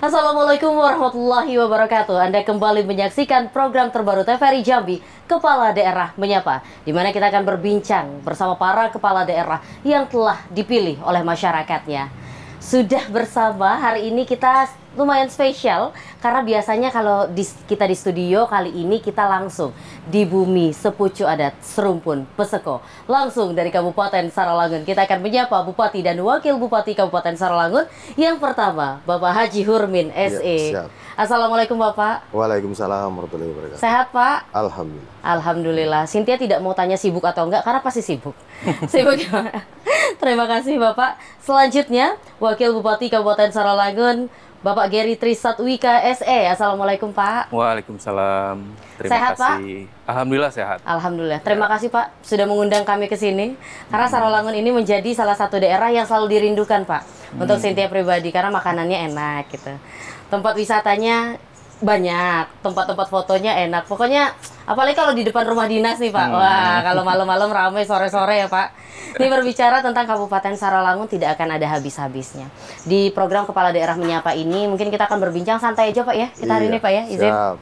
Assalamualaikum warahmatullahi wabarakatuh. Anda kembali menyaksikan program terbaru TVRI Jambi, Kepala Daerah Menyapa, di mana kita akan berbincang bersama para kepala daerah yang telah dipilih oleh masyarakatnya. Sudah bersama hari ini kita lumayan spesial karena biasanya kalau kita di studio, kali ini kita langsung di bumi Sepucuk Adat Serumpun Peseko, langsung dari Kabupaten Saralangun. Kita akan menyapa Bupati dan Wakil Bupati Kabupaten Saralangun. Yang pertama, Bapak Haji Hurmin SE. Ya, Assalamualaikum Bapak. Waalaikumsalam warahmatullahi wabarakatuh. Sehat Pak? Alhamdulillah. Alhamdulillah. Cynthia tidak mau tanya sibuk atau enggak karena pasti sibuk. Sibuk gimana? Terima kasih Bapak. Selanjutnya, Wakil Bupati Kabupaten Saralangun, Bapak Gary Trisatwika SE. Assalamualaikum Pak. Waalaikumsalam. Terima Sehat, kasih. Pak? Alhamdulillah sehat. Alhamdulillah. Terima kasih Pak sudah mengundang kami ke sini. Karena Saralangun ini menjadi salah satu daerah yang selalu dirindukan Pak. Untuk Cynthia pribadi karena makanannya enak gitu. Tempat wisatanya banyak, tempat-tempat fotonya enak. Pokoknya apalagi kalau di depan rumah dinas nih Pak. Wah, kalau malam-malam ramai, sore-sore ya Pak. Ini berbicara tentang Kabupaten Saralangun tidak akan ada habis-habisnya. Di program Kepala Daerah Menyapa ini mungkin kita akan berbincang santai aja Pak ya. Kita hari ini Pak ya, izin. Siap.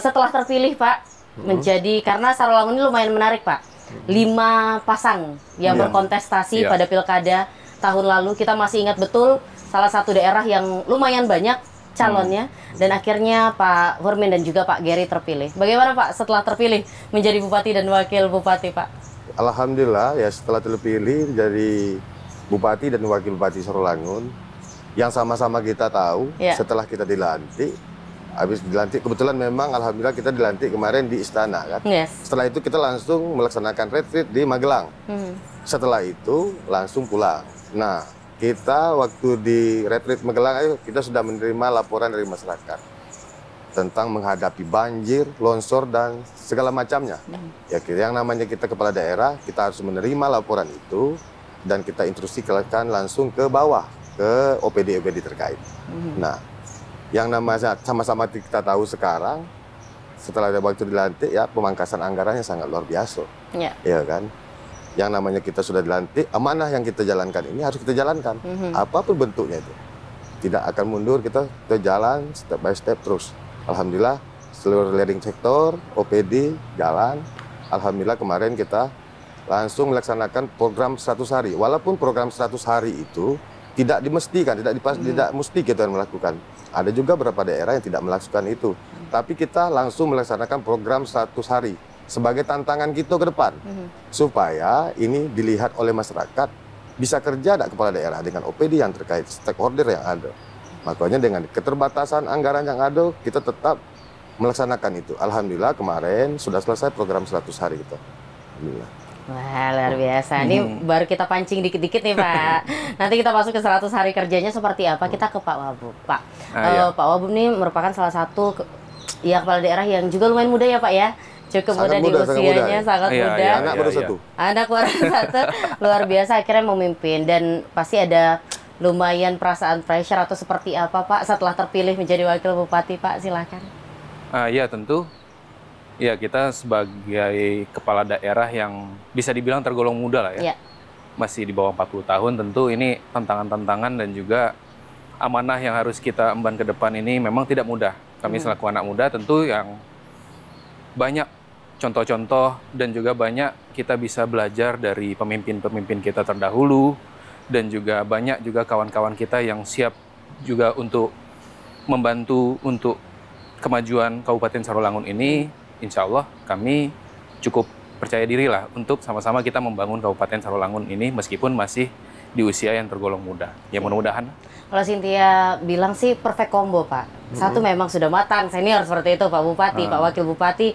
Setelah terpilih Pak, menjadi karena Saralangun ini lumayan menarik Pak. 5 pasang yang berkontestasi pada pilkada tahun lalu. Kita masih ingat betul salah satu daerah yang lumayan banyak calonnya, dan akhirnya Pak Hurmin dan juga Pak Gary terpilih. Bagaimana Pak setelah terpilih menjadi Bupati dan Wakil Bupati Pak? Alhamdulillah ya, setelah terpilih jadi Bupati dan Wakil Bupati Saralangun, yang sama-sama kita tahu setelah kita dilantik, habis dilantik kebetulan memang alhamdulillah kita dilantik kemarin di Istana kan. Setelah itu kita langsung melaksanakan retreat di Magelang. Setelah itu langsung pulang. Nah, kita waktu di retreat Magelang kita sudah menerima laporan dari masyarakat tentang menghadapi banjir, longsor dan segala macamnya. Ya, yang namanya kita kepala daerah, kita harus menerima laporan itu dan kita instruksikan langsung ke bawah, ke OPD-OPD terkait. Nah, yang namanya sama-sama kita tahu sekarang setelah ada waktu dilantik ya, pemangkasan anggarannya sangat luar biasa. Ya kan? Yang namanya kita sudah dilantik, amanah yang kita jalankan ini harus kita jalankan. Apapun bentuknya itu. Tidak akan mundur, kita jalan step by step terus. Alhamdulillah, seluruh leading sektor, OPD, jalan. Alhamdulillah kemarin kita langsung melaksanakan program 100 hari. Walaupun program 100 hari itu tidak dimestikan, tidak mesti kita melakukan. Ada juga beberapa daerah yang tidak melakukan itu. Tapi kita langsung melaksanakan program 100 hari. Sebagai tantangan kita ke depan, supaya ini dilihat oleh masyarakat, bisa kerja tidak kepala daerah dengan OPD yang terkait stakeholder yang ada. Makanya dengan keterbatasan anggaran yang ada, kita tetap melaksanakan itu. Alhamdulillah kemarin sudah selesai program 100 hari kita. Alhamdulillah. Wah, luar biasa. Ini baru kita pancing dikit-dikit nih Pak. Nanti kita masuk ke 100 hari kerjanya seperti apa. Kita ke Pak Wabub. Pak, Pak Wabub ini merupakan salah satu kepala daerah yang juga lumayan muda ya Pak ya. Cukup muda di usianya, sangat muda. Anak baru satu. Anak baru satu, luar biasa akhirnya memimpin. Dan pasti ada lumayan perasaan pressure atau seperti apa Pak setelah terpilih menjadi Wakil Bupati Pak, silakan. Ya tentu, ya kita sebagai kepala daerah yang bisa dibilang tergolong muda lah ya. Masih di bawah 40 tahun, tentu ini tantangan-tantangan dan juga amanah yang harus kita emban ke depan ini memang tidak mudah. Kami selaku anak muda tentu yang banyak contoh-contoh dan juga banyak kita bisa belajar dari pemimpin-pemimpin kita terdahulu, dan juga banyak juga kawan-kawan kita yang siap juga untuk membantu untuk kemajuan Kabupaten Saralangun ini. Insya Allah kami cukup percaya diri lah untuk sama-sama kita membangun Kabupaten Saralangun ini meskipun masih di usia yang tergolong muda. Ya mudah-mudahan. Kalau Cynthia bilang sih perfect combo Pak. Satu memang sudah matang, senior seperti itu Pak Bupati, Pak Wakil Bupati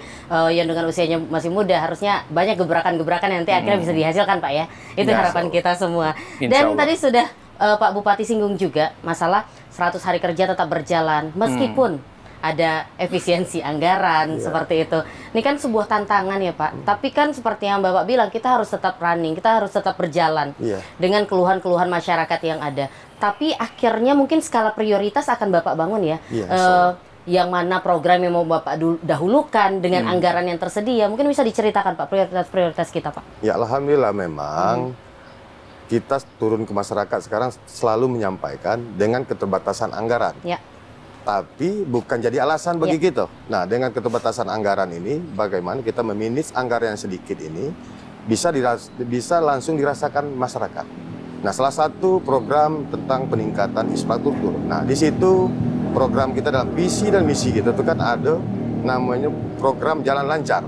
yang dengan usianya masih muda, harusnya banyak gebrakan-gebrakan yang nanti akhirnya bisa dihasilkan Pak ya. Itu harapan kita semua. Dan tadi sudah Pak Bupati singgung juga masalah 100 hari kerja tetap berjalan meskipun ada efisiensi anggaran seperti itu. Ini kan sebuah tantangan ya Pak. Tapi kan seperti yang Bapak bilang, kita harus tetap running, kita harus tetap berjalan dengan keluhan-keluhan masyarakat yang ada. Tapi akhirnya mungkin skala prioritas akan Bapak bangun ya. Yang mana program yang mau Bapak dahulukan dengan anggaran yang tersedia. Mungkin bisa diceritakan Pak prioritas-prioritas kita Pak. Ya Alhamdulillah memang kita turun ke masyarakat sekarang selalu menyampaikan dengan keterbatasan anggaran. Ya. Tapi bukan jadi alasan bagi kita. Nah, dengan keterbatasan anggaran ini, bagaimana kita memanage anggaran yang sedikit ini bisa langsung dirasakan masyarakat. Nah, salah satu program tentang peningkatan infrastruktur. Nah, di situ program kita dalam visi dan misi kita itu kan ada namanya program jalan lancar.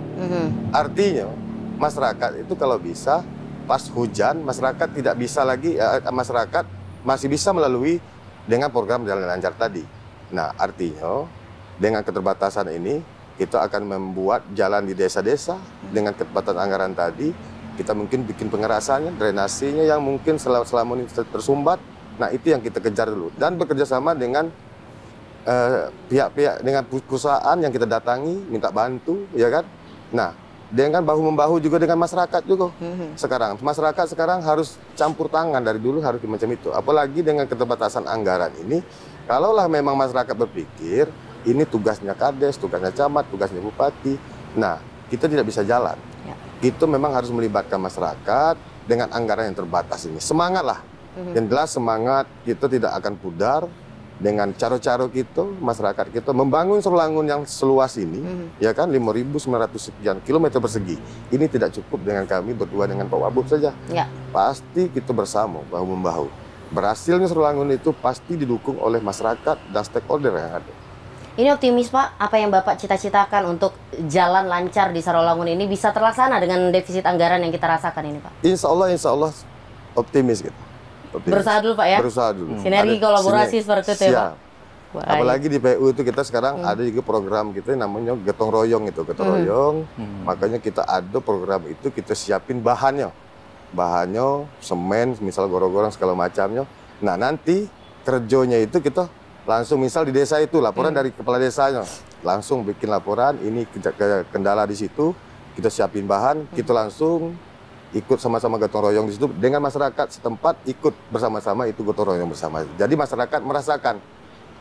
Artinya masyarakat itu kalau bisa pas hujan masyarakat tidak bisa lagi masyarakat masih bisa melalui dengan program jalan lancar tadi. Nah, artinya dengan keterbatasan ini kita akan membuat jalan di desa-desa dengan keterbatasan anggaran tadi. Kita mungkin bikin pengerasannya, drainasinya yang mungkin selama ini tersumbat. Nah, itu yang kita kejar dulu dan bekerja sama dengan pihak-pihak dengan perusahaan yang kita datangi minta bantu, ya kan? Nah, dengan bahu-membahu juga dengan masyarakat juga. Sekarang masyarakat sekarang harus campur tangan, dari dulu harus macam itu. Apalagi dengan keterbatasan anggaran ini, kalaulah memang masyarakat berpikir ini tugasnya kades, tugasnya camat, tugasnya bupati. Nah, kita tidak bisa jalan. Itu memang harus melibatkan masyarakat dengan anggaran yang terbatas ini. Semangatlah. Yang jelas semangat kita tidak akan pudar. Dengan cara-cara kita, masyarakat kita membangun Serolangun yang seluas ini, ya kan 5.900 sekian kilometer persegi. Ini tidak cukup dengan kami berdua dengan Pak Wabub saja. Ya. Pasti kita bersama, bahu-membahu. Berhasilnya Serolangun itu pasti didukung oleh masyarakat dan stakeholder yang ada. Ini optimis Pak, apa yang Bapak cita-citakan untuk jalan lancar di Serolangun ini bisa terlaksana dengan defisit anggaran yang kita rasakan ini Pak? Insya Allah optimis gitu. Berusaha dulu Pak ya? Berusaha dulu. Sinergi kolaborasi seperti itu ya Pak? Apalagi di PU itu kita sekarang ada juga program kita namanya gotong royong itu. Gotong royong, makanya kita ada program itu kita siapin bahannya. Bahannya, semen, misal gorong-gorong segala macamnya. Nah nanti kerjonya itu kita langsung misal di desa itu, laporan dari kepala desanya. Langsung bikin laporan, ini kendala di situ, kita siapin bahan, kita langsung ikut sama-sama gotong royong di situ dengan masyarakat setempat ikut bersama-sama itu gotong royong bersama. Jadi masyarakat merasakan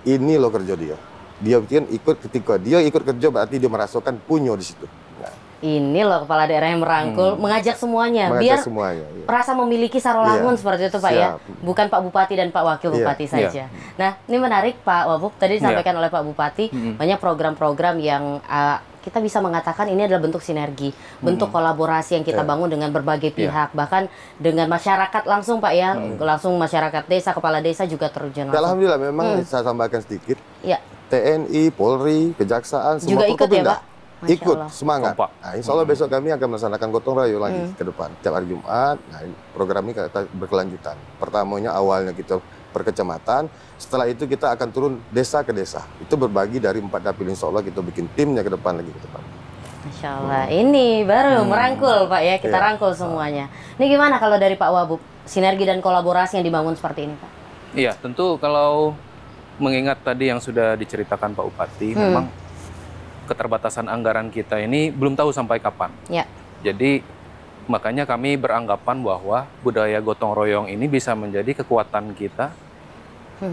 ini loh kerja dia. Dia bikin ikut ketika dia ikut kerja berarti dia merasakan punya di situ. Nah. Ini loh kepala daerah yang merangkul, mengajak semuanya biar merasa memiliki Serolangun seperti itu Pak ya. Bukan Pak Bupati dan Pak Wakil Bupati saja. Nah, ini menarik Pak Wabub tadi disampaikan oleh Pak Bupati banyak program-program yang kita bisa mengatakan ini adalah bentuk sinergi, bentuk kolaborasi yang kita bangun dengan berbagai pihak, bahkan dengan masyarakat langsung Pak ya, langsung masyarakat desa, kepala desa juga terjun langsung. Alhamdulillah memang saya tambahkan sedikit, TNI, Polri, Kejaksaan, semua juga ikut ya Pak? Ikut, semangat. Nah, insya Allah besok kami akan melaksanakan gotong royong lagi ke depan, tiap hari Jumat. Nah, program ini kita berkelanjutan. Pertamanya awalnya kita per kecamatan, setelah itu kita akan turun desa ke desa. Itu berbagi dari 4 dapil, insya Allah kita bikin timnya ke depan lagi ke depan. Masya Allah, ini baru merangkul Pak ya, kita rangkul semuanya. Ini gimana kalau dari Pak Wabub, sinergi dan kolaborasi yang dibangun seperti ini Pak? Iya, tentu kalau mengingat tadi yang sudah diceritakan Pak Bupati, memang keterbatasan anggaran kita ini belum tahu sampai kapan. Ya. Jadi makanya kami beranggapan bahwa budaya gotong royong ini bisa menjadi kekuatan kita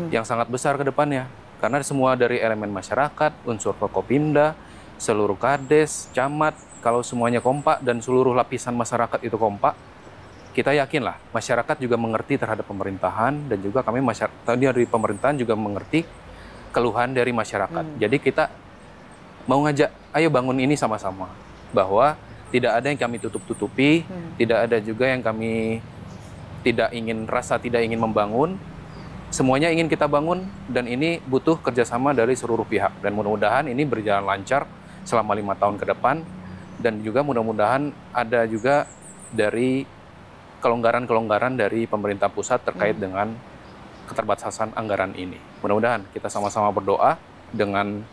yang sangat besar ke depannya. Karena semua dari elemen masyarakat, unsur Forkopimda, seluruh kades, camat, kalau semuanya kompak dan seluruh lapisan masyarakat itu kompak, kita yakinlah masyarakat juga mengerti terhadap pemerintahan dan juga kami dari pemerintahan juga mengerti keluhan dari masyarakat. Jadi kita mau ngajak, ayo bangun ini sama-sama. Bahwa tidak ada yang kami tutup-tutupi, tidak ada juga yang kami tidak ingin membangun. Semuanya ingin kita bangun dan ini butuh kerjasama dari seluruh pihak. Dan mudah-mudahan ini berjalan lancar selama 5 tahun ke depan. Dan juga mudah-mudahan ada juga dari kelonggaran-kelonggaran dari pemerintah pusat terkait dengan keterbatasan anggaran ini. Mudah-mudahan kita sama-sama berdoa dengan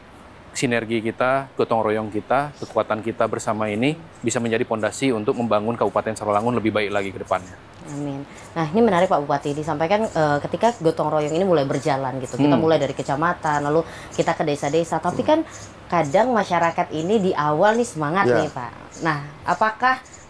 sinergi kita, gotong royong kita, kekuatan kita bersama ini bisa menjadi fondasi untuk membangun Kabupaten Serolangun lebih baik lagi ke depannya. Amin. Nah, ini menarik Pak Bupati disampaikan ketika gotong royong ini mulai berjalan gitu. Kita mulai dari kecamatan, lalu kita ke desa-desa. Tapi kan kadang masyarakat ini di awal nih semangat nih Pak. Nah,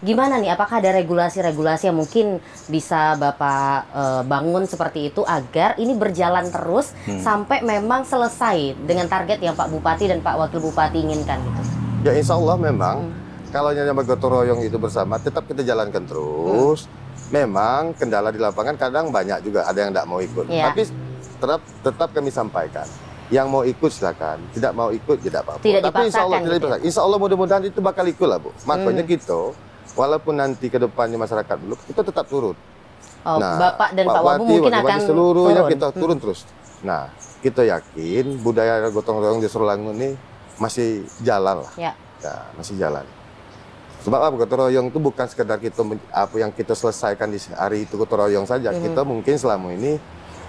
gimana nih? Apakah ada regulasi-regulasi yang mungkin bisa Bapak bangun seperti itu agar ini berjalan terus sampai memang selesai dengan target yang Pak Bupati dan Pak Wakil Bupati inginkan gitu? Ya insya Allah memang kalau nyampe gotong royong itu bersama tetap kita jalankan terus. memang kendala di lapangan kadang banyak juga, ada yang tidak mau ikut. Tapi tetap kami sampaikan. Yang mau ikut silakan, tidak mau ikut tidak apa-apa. Tapi insya Allah tidak dipaksakan. Insya Allah mudah-mudahan itu bakal ikut lah Bu. Makanya kita, walaupun nanti ke depannya masyarakat belum, kita tetap turun. Nah, Bapak dan Pak Wabu mungkin akan seluruhnya kita turun terus. Nah, kita yakin budaya gotong royong di Serolangun ini masih jalan lah. Nah, masih jalan. Sebab apa, gotong royong itu bukan sekedar kita apa yang kita selesaikan di hari itu gotong royong saja. Kita mungkin selama ini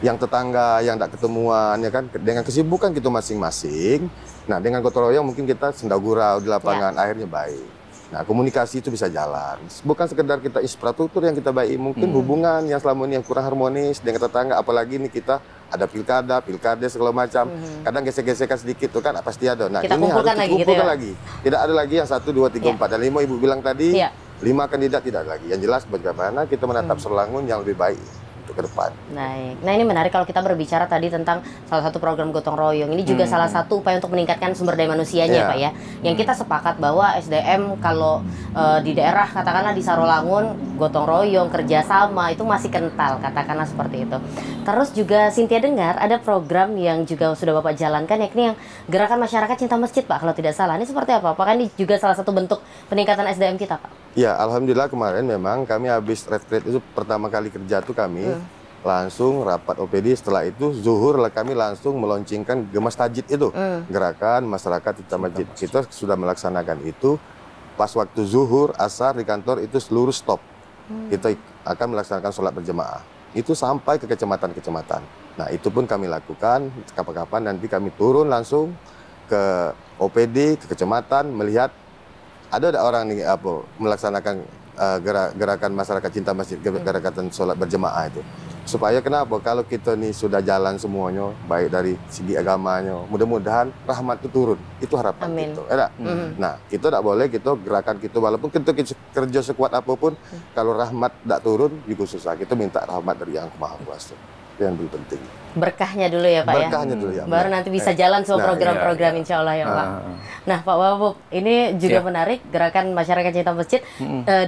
yang tetangga yang tak ketemuan ya kan, dengan kesibukan kita masing-masing. Nah, dengan gotong royong mungkin kita senda gurau di lapangan, akhirnya baik. Nah, komunikasi itu bisa jalan. Bukan sekedar kita infrastruktur yang kita baik, mungkin hubungan yang selama ini yang kurang harmonis dengan tetangga, apalagi ini kita ada pilkada segala macam. Kadang gesek-gesekan sedikit tuh kan pasti ada. Nah, kita ini harus dikumpulkan lagi. Tidak ada lagi yang 1, 2, 3, 4 dan 5 Ibu bilang tadi. 5 kandidat tidak ada lagi. Yang jelas bagaimana kita menatap Serolangun yang lebih baik ke depan. Nah, ini menarik kalau kita berbicara tadi tentang salah satu program gotong royong. Ini juga salah satu upaya untuk meningkatkan sumber daya manusianya, Pak ya. Yang kita sepakat bahwa SDM kalau di daerah katakanlah di Sarolangun gotong royong kerjasama itu masih kental, katakanlah seperti itu. Terus juga Cynthia dengar ada program yang juga sudah Bapak jalankan, yakni yang Gerakan Masyarakat Cinta Masjid, Pak, kalau tidak salah. Ini seperti apa? Apakah ini juga salah satu bentuk peningkatan SDM kita, Pak? Ya, alhamdulillah kemarin memang kami habis retreat itu pertama kali kerja tuh kami langsung rapat OPD. Setelah itu zuhur kami langsung meluncurkan Gemas Tajid itu, Gerakan Masyarakat Cinta Masjid. Kita sudah melaksanakan itu pas waktu zuhur, asar di kantor itu seluruh stop. Kita akan melaksanakan sholat berjemaah. Itu sampai ke kecamatan-kecamatan. Nah, itu pun kami lakukan. Kapan-kapan nanti kami turun langsung ke OPD, ke kecamatan, melihat ada orang nih melaksanakan gerakan masyarakat cinta masjid, gerakan sholat berjemaah itu. Supaya kenapa? Kalau kita nih sudah jalan semuanya, baik dari segi agamanya, mudah-mudahan rahmat itu turun. Itu harapan kita. Nah, kita tidak boleh gerakan kita, walaupun kita kerja sekuat apapun, kalau rahmat tidak turun, juga susah. Kita minta rahmat dari Yang Maha Kuasa. Itu yang lebih penting. Berkahnya dulu ya Pak Berkahnya dulu ya. Baru nanti bisa jalan semua program-program insya Allah ya Pak. Nah Pak Wabu, ini juga menarik Gerakan Masyarakat Cinta Masjid,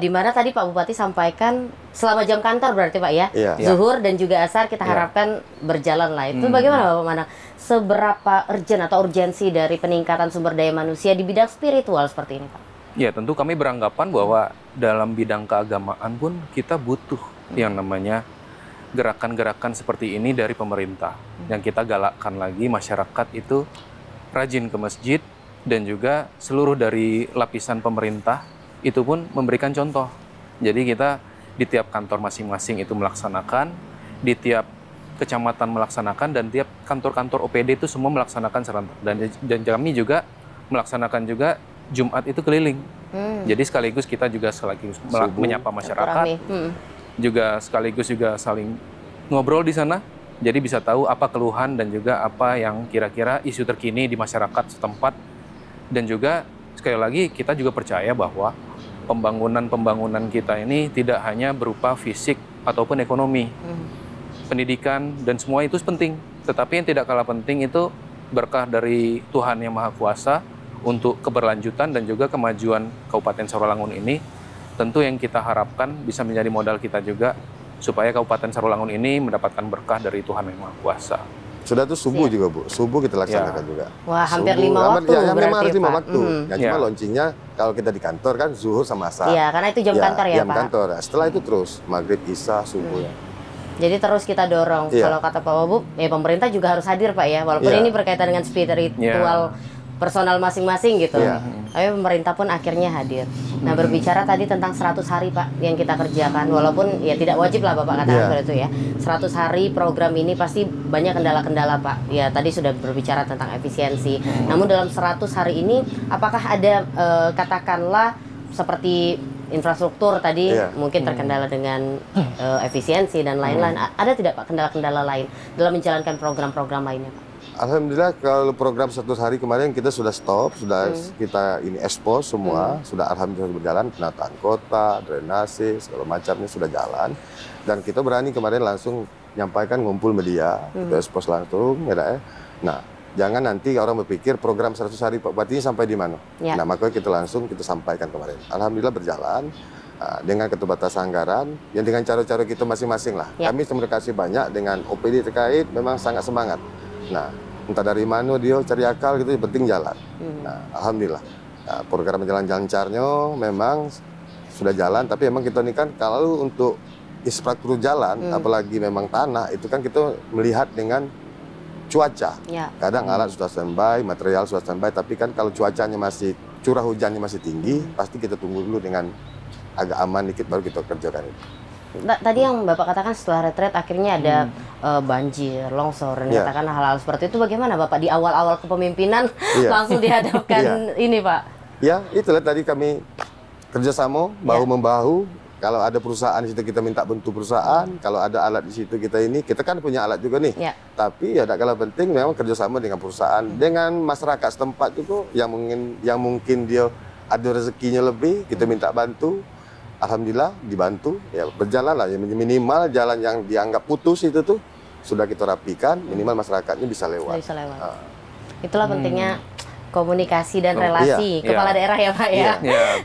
di mana tadi Pak Bupati sampaikan selama jam kantor berarti Pak ya, zuhur dan juga asar kita harapkan berjalan lah. Itu bagaimana Bapak Manang? Seberapa urgent atau urgensi dari peningkatan sumber daya manusia di bidang spiritual seperti ini Pak? Ya tentu kami beranggapan bahwa dalam bidang keagamaan pun kita butuh yang namanya gerakan-gerakan seperti ini dari pemerintah. Yang kita galakkan lagi masyarakat itu rajin ke masjid, dan juga seluruh dari lapisan pemerintah itu pun memberikan contoh. Jadi kita di tiap kantor masing-masing itu melaksanakan, di tiap kecamatan melaksanakan, dan tiap kantor-kantor OPD itu semua melaksanakan serentak. Dan kami juga melaksanakan juga Jumat itu keliling. Jadi sekaligus kita juga menyapa masyarakat. Juga sekaligus juga saling ngobrol di sana, jadi bisa tahu apa keluhan dan juga apa yang kira-kira isu terkini di masyarakat setempat. Dan juga sekali lagi kita juga percaya bahwa pembangunan kita ini tidak hanya berupa fisik ataupun ekonomi, pendidikan dan semua itu penting, tetapi yang tidak kalah penting itu berkah dari Tuhan Yang Maha Kuasa untuk keberlanjutan dan juga kemajuan Kabupaten Sarolangun ini. Tentu yang kita harapkan bisa menjadi modal kita juga supaya Kabupaten Sarolangun ini mendapatkan berkah dari Tuhan Yang Maha Kuasa. Sudah tuh subuh juga Bu, subuh kita laksanakan juga. Wah, hampir 5 waktu ya, memang harus 5 Pak. waktu. Cuma launchingnya kalau kita di kantor kan zuhur sama asar. Iya, karena itu jam kantor ya jam Pak. kantor. Nah, setelah itu terus maghrib, isya, subuh. Jadi terus kita dorong. Kalau kata Pak Wabu, ya pemerintah juga harus hadir Pak ya, walaupun ini berkaitan dengan spiritual personal masing-masing gitu. Tapi pemerintah pun akhirnya hadir. Nah, berbicara tadi tentang 100 hari Pak yang kita kerjakan, walaupun ya tidak wajib lah Bapak katakan seperti itu ya. 100 hari program ini pasti banyak kendala-kendala Pak. Ya tadi sudah berbicara tentang efisiensi. Namun dalam 100 hari ini apakah ada katakanlah seperti infrastruktur tadi mungkin terkendala dengan efisiensi dan lain-lain. Ada tidak Pak kendala-kendala lain dalam menjalankan program-program lainnya Pak? Alhamdulillah kalau program 100 hari kemarin kita sudah stop, sudah kita ini expose semua, sudah alhamdulillah berjalan, penataan kota, drainase, segala macamnya sudah jalan. Dan kita berani kemarin langsung nyampaikan ngumpul media, kita expose langsung, ya. Nah, jangan nanti orang berpikir program 100 hari Pak Bupati sampai di mana. Nah, makanya kita langsung kita sampaikan kemarin. Alhamdulillah berjalan. dengan keterbatasan anggaran, yang dengan cara-cara kita masing-masing lah. Kami terima kasih banyak dengan OPD terkait, memang sangat semangat. Nah, entah dari mana dia cari akal gitu, yang penting jalan. Nah, alhamdulillah. Program jalan-jalan lancarnya memang sudah jalan, tapi memang kita ini kan kalau untuk infrastruktur jalan, apalagi memang tanah, itu kan kita melihat dengan cuaca. Kadang alat sudah standby, material sudah standby, tapi kan kalau cuacanya masih, curah hujannya masih tinggi, pasti kita tunggu dulu dengan agak aman dikit baru kita kerjakan itu. Tadi yang Bapak katakan setelah retret akhirnya ada banjir, longsor, dan katakan hal-hal seperti itu. Bagaimana Bapak di awal-awal kepemimpinan langsung dihadapkan ini Pak? Ya, itulah tadi kami kerjasama bahu-membahu. Kalau ada perusahaan di situ kita minta bentuk perusahaan, kalau ada alat di situ kita kan punya alat juga nih. Tapi ya tak kalah penting memang kerjasama dengan perusahaan, dengan masyarakat setempat juga yang mungkin dia ada rezekinya lebih, kita minta bantu. Alhamdulillah dibantu, ya berjalan lah, ya minimal jalan yang dianggap putus itu tuh sudah kita rapikan, minimal masyarakatnya bisa lewat. Itulah pentingnya komunikasi dan relasi kepala daerah ya Pak ya,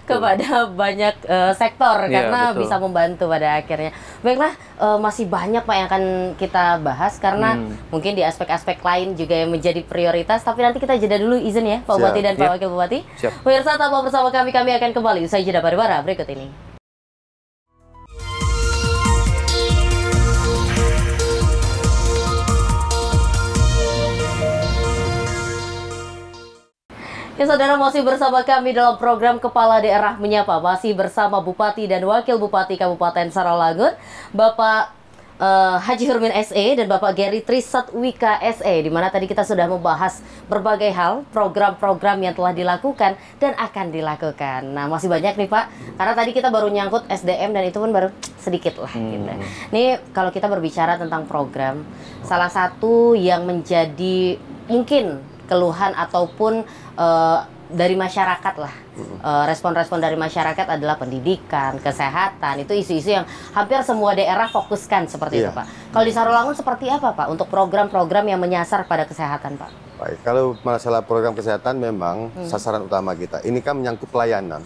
kepada banyak sektor karena bisa membantu pada akhirnya. Baiklah, masih banyak Pak yang akan kita bahas karena mungkin di aspek-aspek lain juga yang menjadi prioritas, tapi nanti kita jeda dulu izin ya Pak Bupati dan Pak Wakil Bupati. Pemirsa, tetap bersama kami akan kembali usai jeda pariwara berikut ini. Ya saudara, masih bersama kami dalam program Kepala Daerah Menyapa, masih bersama Bupati dan Wakil Bupati Kabupaten Saralangun, Bapak Haji Hurmin SE dan Bapak Gary Trisatwika SE, di mana tadi kita sudah membahas berbagai hal, program-program yang telah dilakukan dan akan dilakukan. Nah, masih banyak nih Pak, karena tadi kita baru nyangkut SDM dan itu pun baru sedikit lah. Gitu. Nih kalau kita berbicara tentang program, salah satu yang menjadi mungkin keluhan ataupun dari masyarakat lah, respon-respon dari masyarakat adalah pendidikan, kesehatan, itu isu-isu yang hampir semua daerah fokuskan seperti itu Pak. Kalau di Saralangun seperti apa Pak untuk program-program yang menyasar pada kesehatan Pak? Baik, kalau masalah program kesehatan memang sasaran utama kita, ini kan menyangkut pelayanan.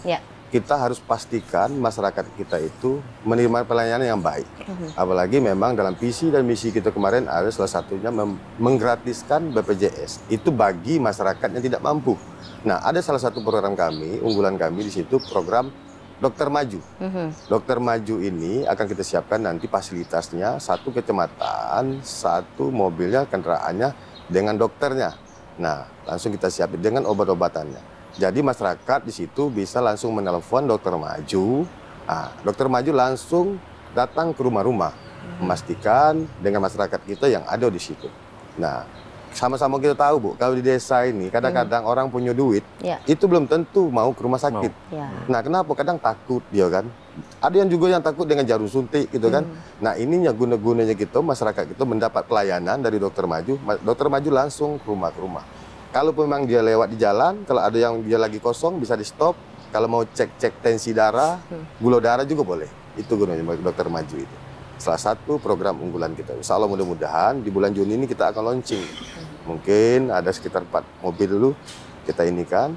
Kita harus pastikan masyarakat kita itu menerima pelayanan yang baik. Apalagi memang dalam visi dan misi kita kemarin ada salah satunya menggratiskan BPJS. Itu bagi masyarakat yang tidak mampu. Nah, ada salah satu program kami, unggulan kami di situ program Dokter Maju. Dokter Maju ini akan kita siapkan nanti fasilitasnya, satu kecamatan, satu mobilnya, kendaraannya dengan dokternya. Nah, langsung kita siapin dengan obat-obatannya. Jadi masyarakat di situ bisa langsung menelepon Dokter Maju. Dokter Maju langsung datang ke rumah-rumah, memastikan dengan masyarakat kita yang ada di situ. Nah, sama-sama kita tahu Bu, kalau di desa ini kadang-kadang orang punya duit, itu belum tentu mau ke rumah sakit. Nah, kenapa? Kadang takut dia kan. Ada yang juga yang takut dengan jarum suntik gitu kan. Nah, ininya guna-gunanya gitu, masyarakat itu mendapat pelayanan dari Dokter Maju. Dokter Maju langsung ke rumah-rumah. Kalau memang dia lewat di jalan, kalau ada yang dia lagi kosong bisa di stop. Kalau mau cek tensi darah, gula darah juga boleh. Itu gunanya Dokter Maju itu. Salah satu program unggulan kita. Insya Allah mudah-mudahan di bulan Juni ini kita akan launching. Mungkin ada sekitar 4 mobil dulu kita inikan.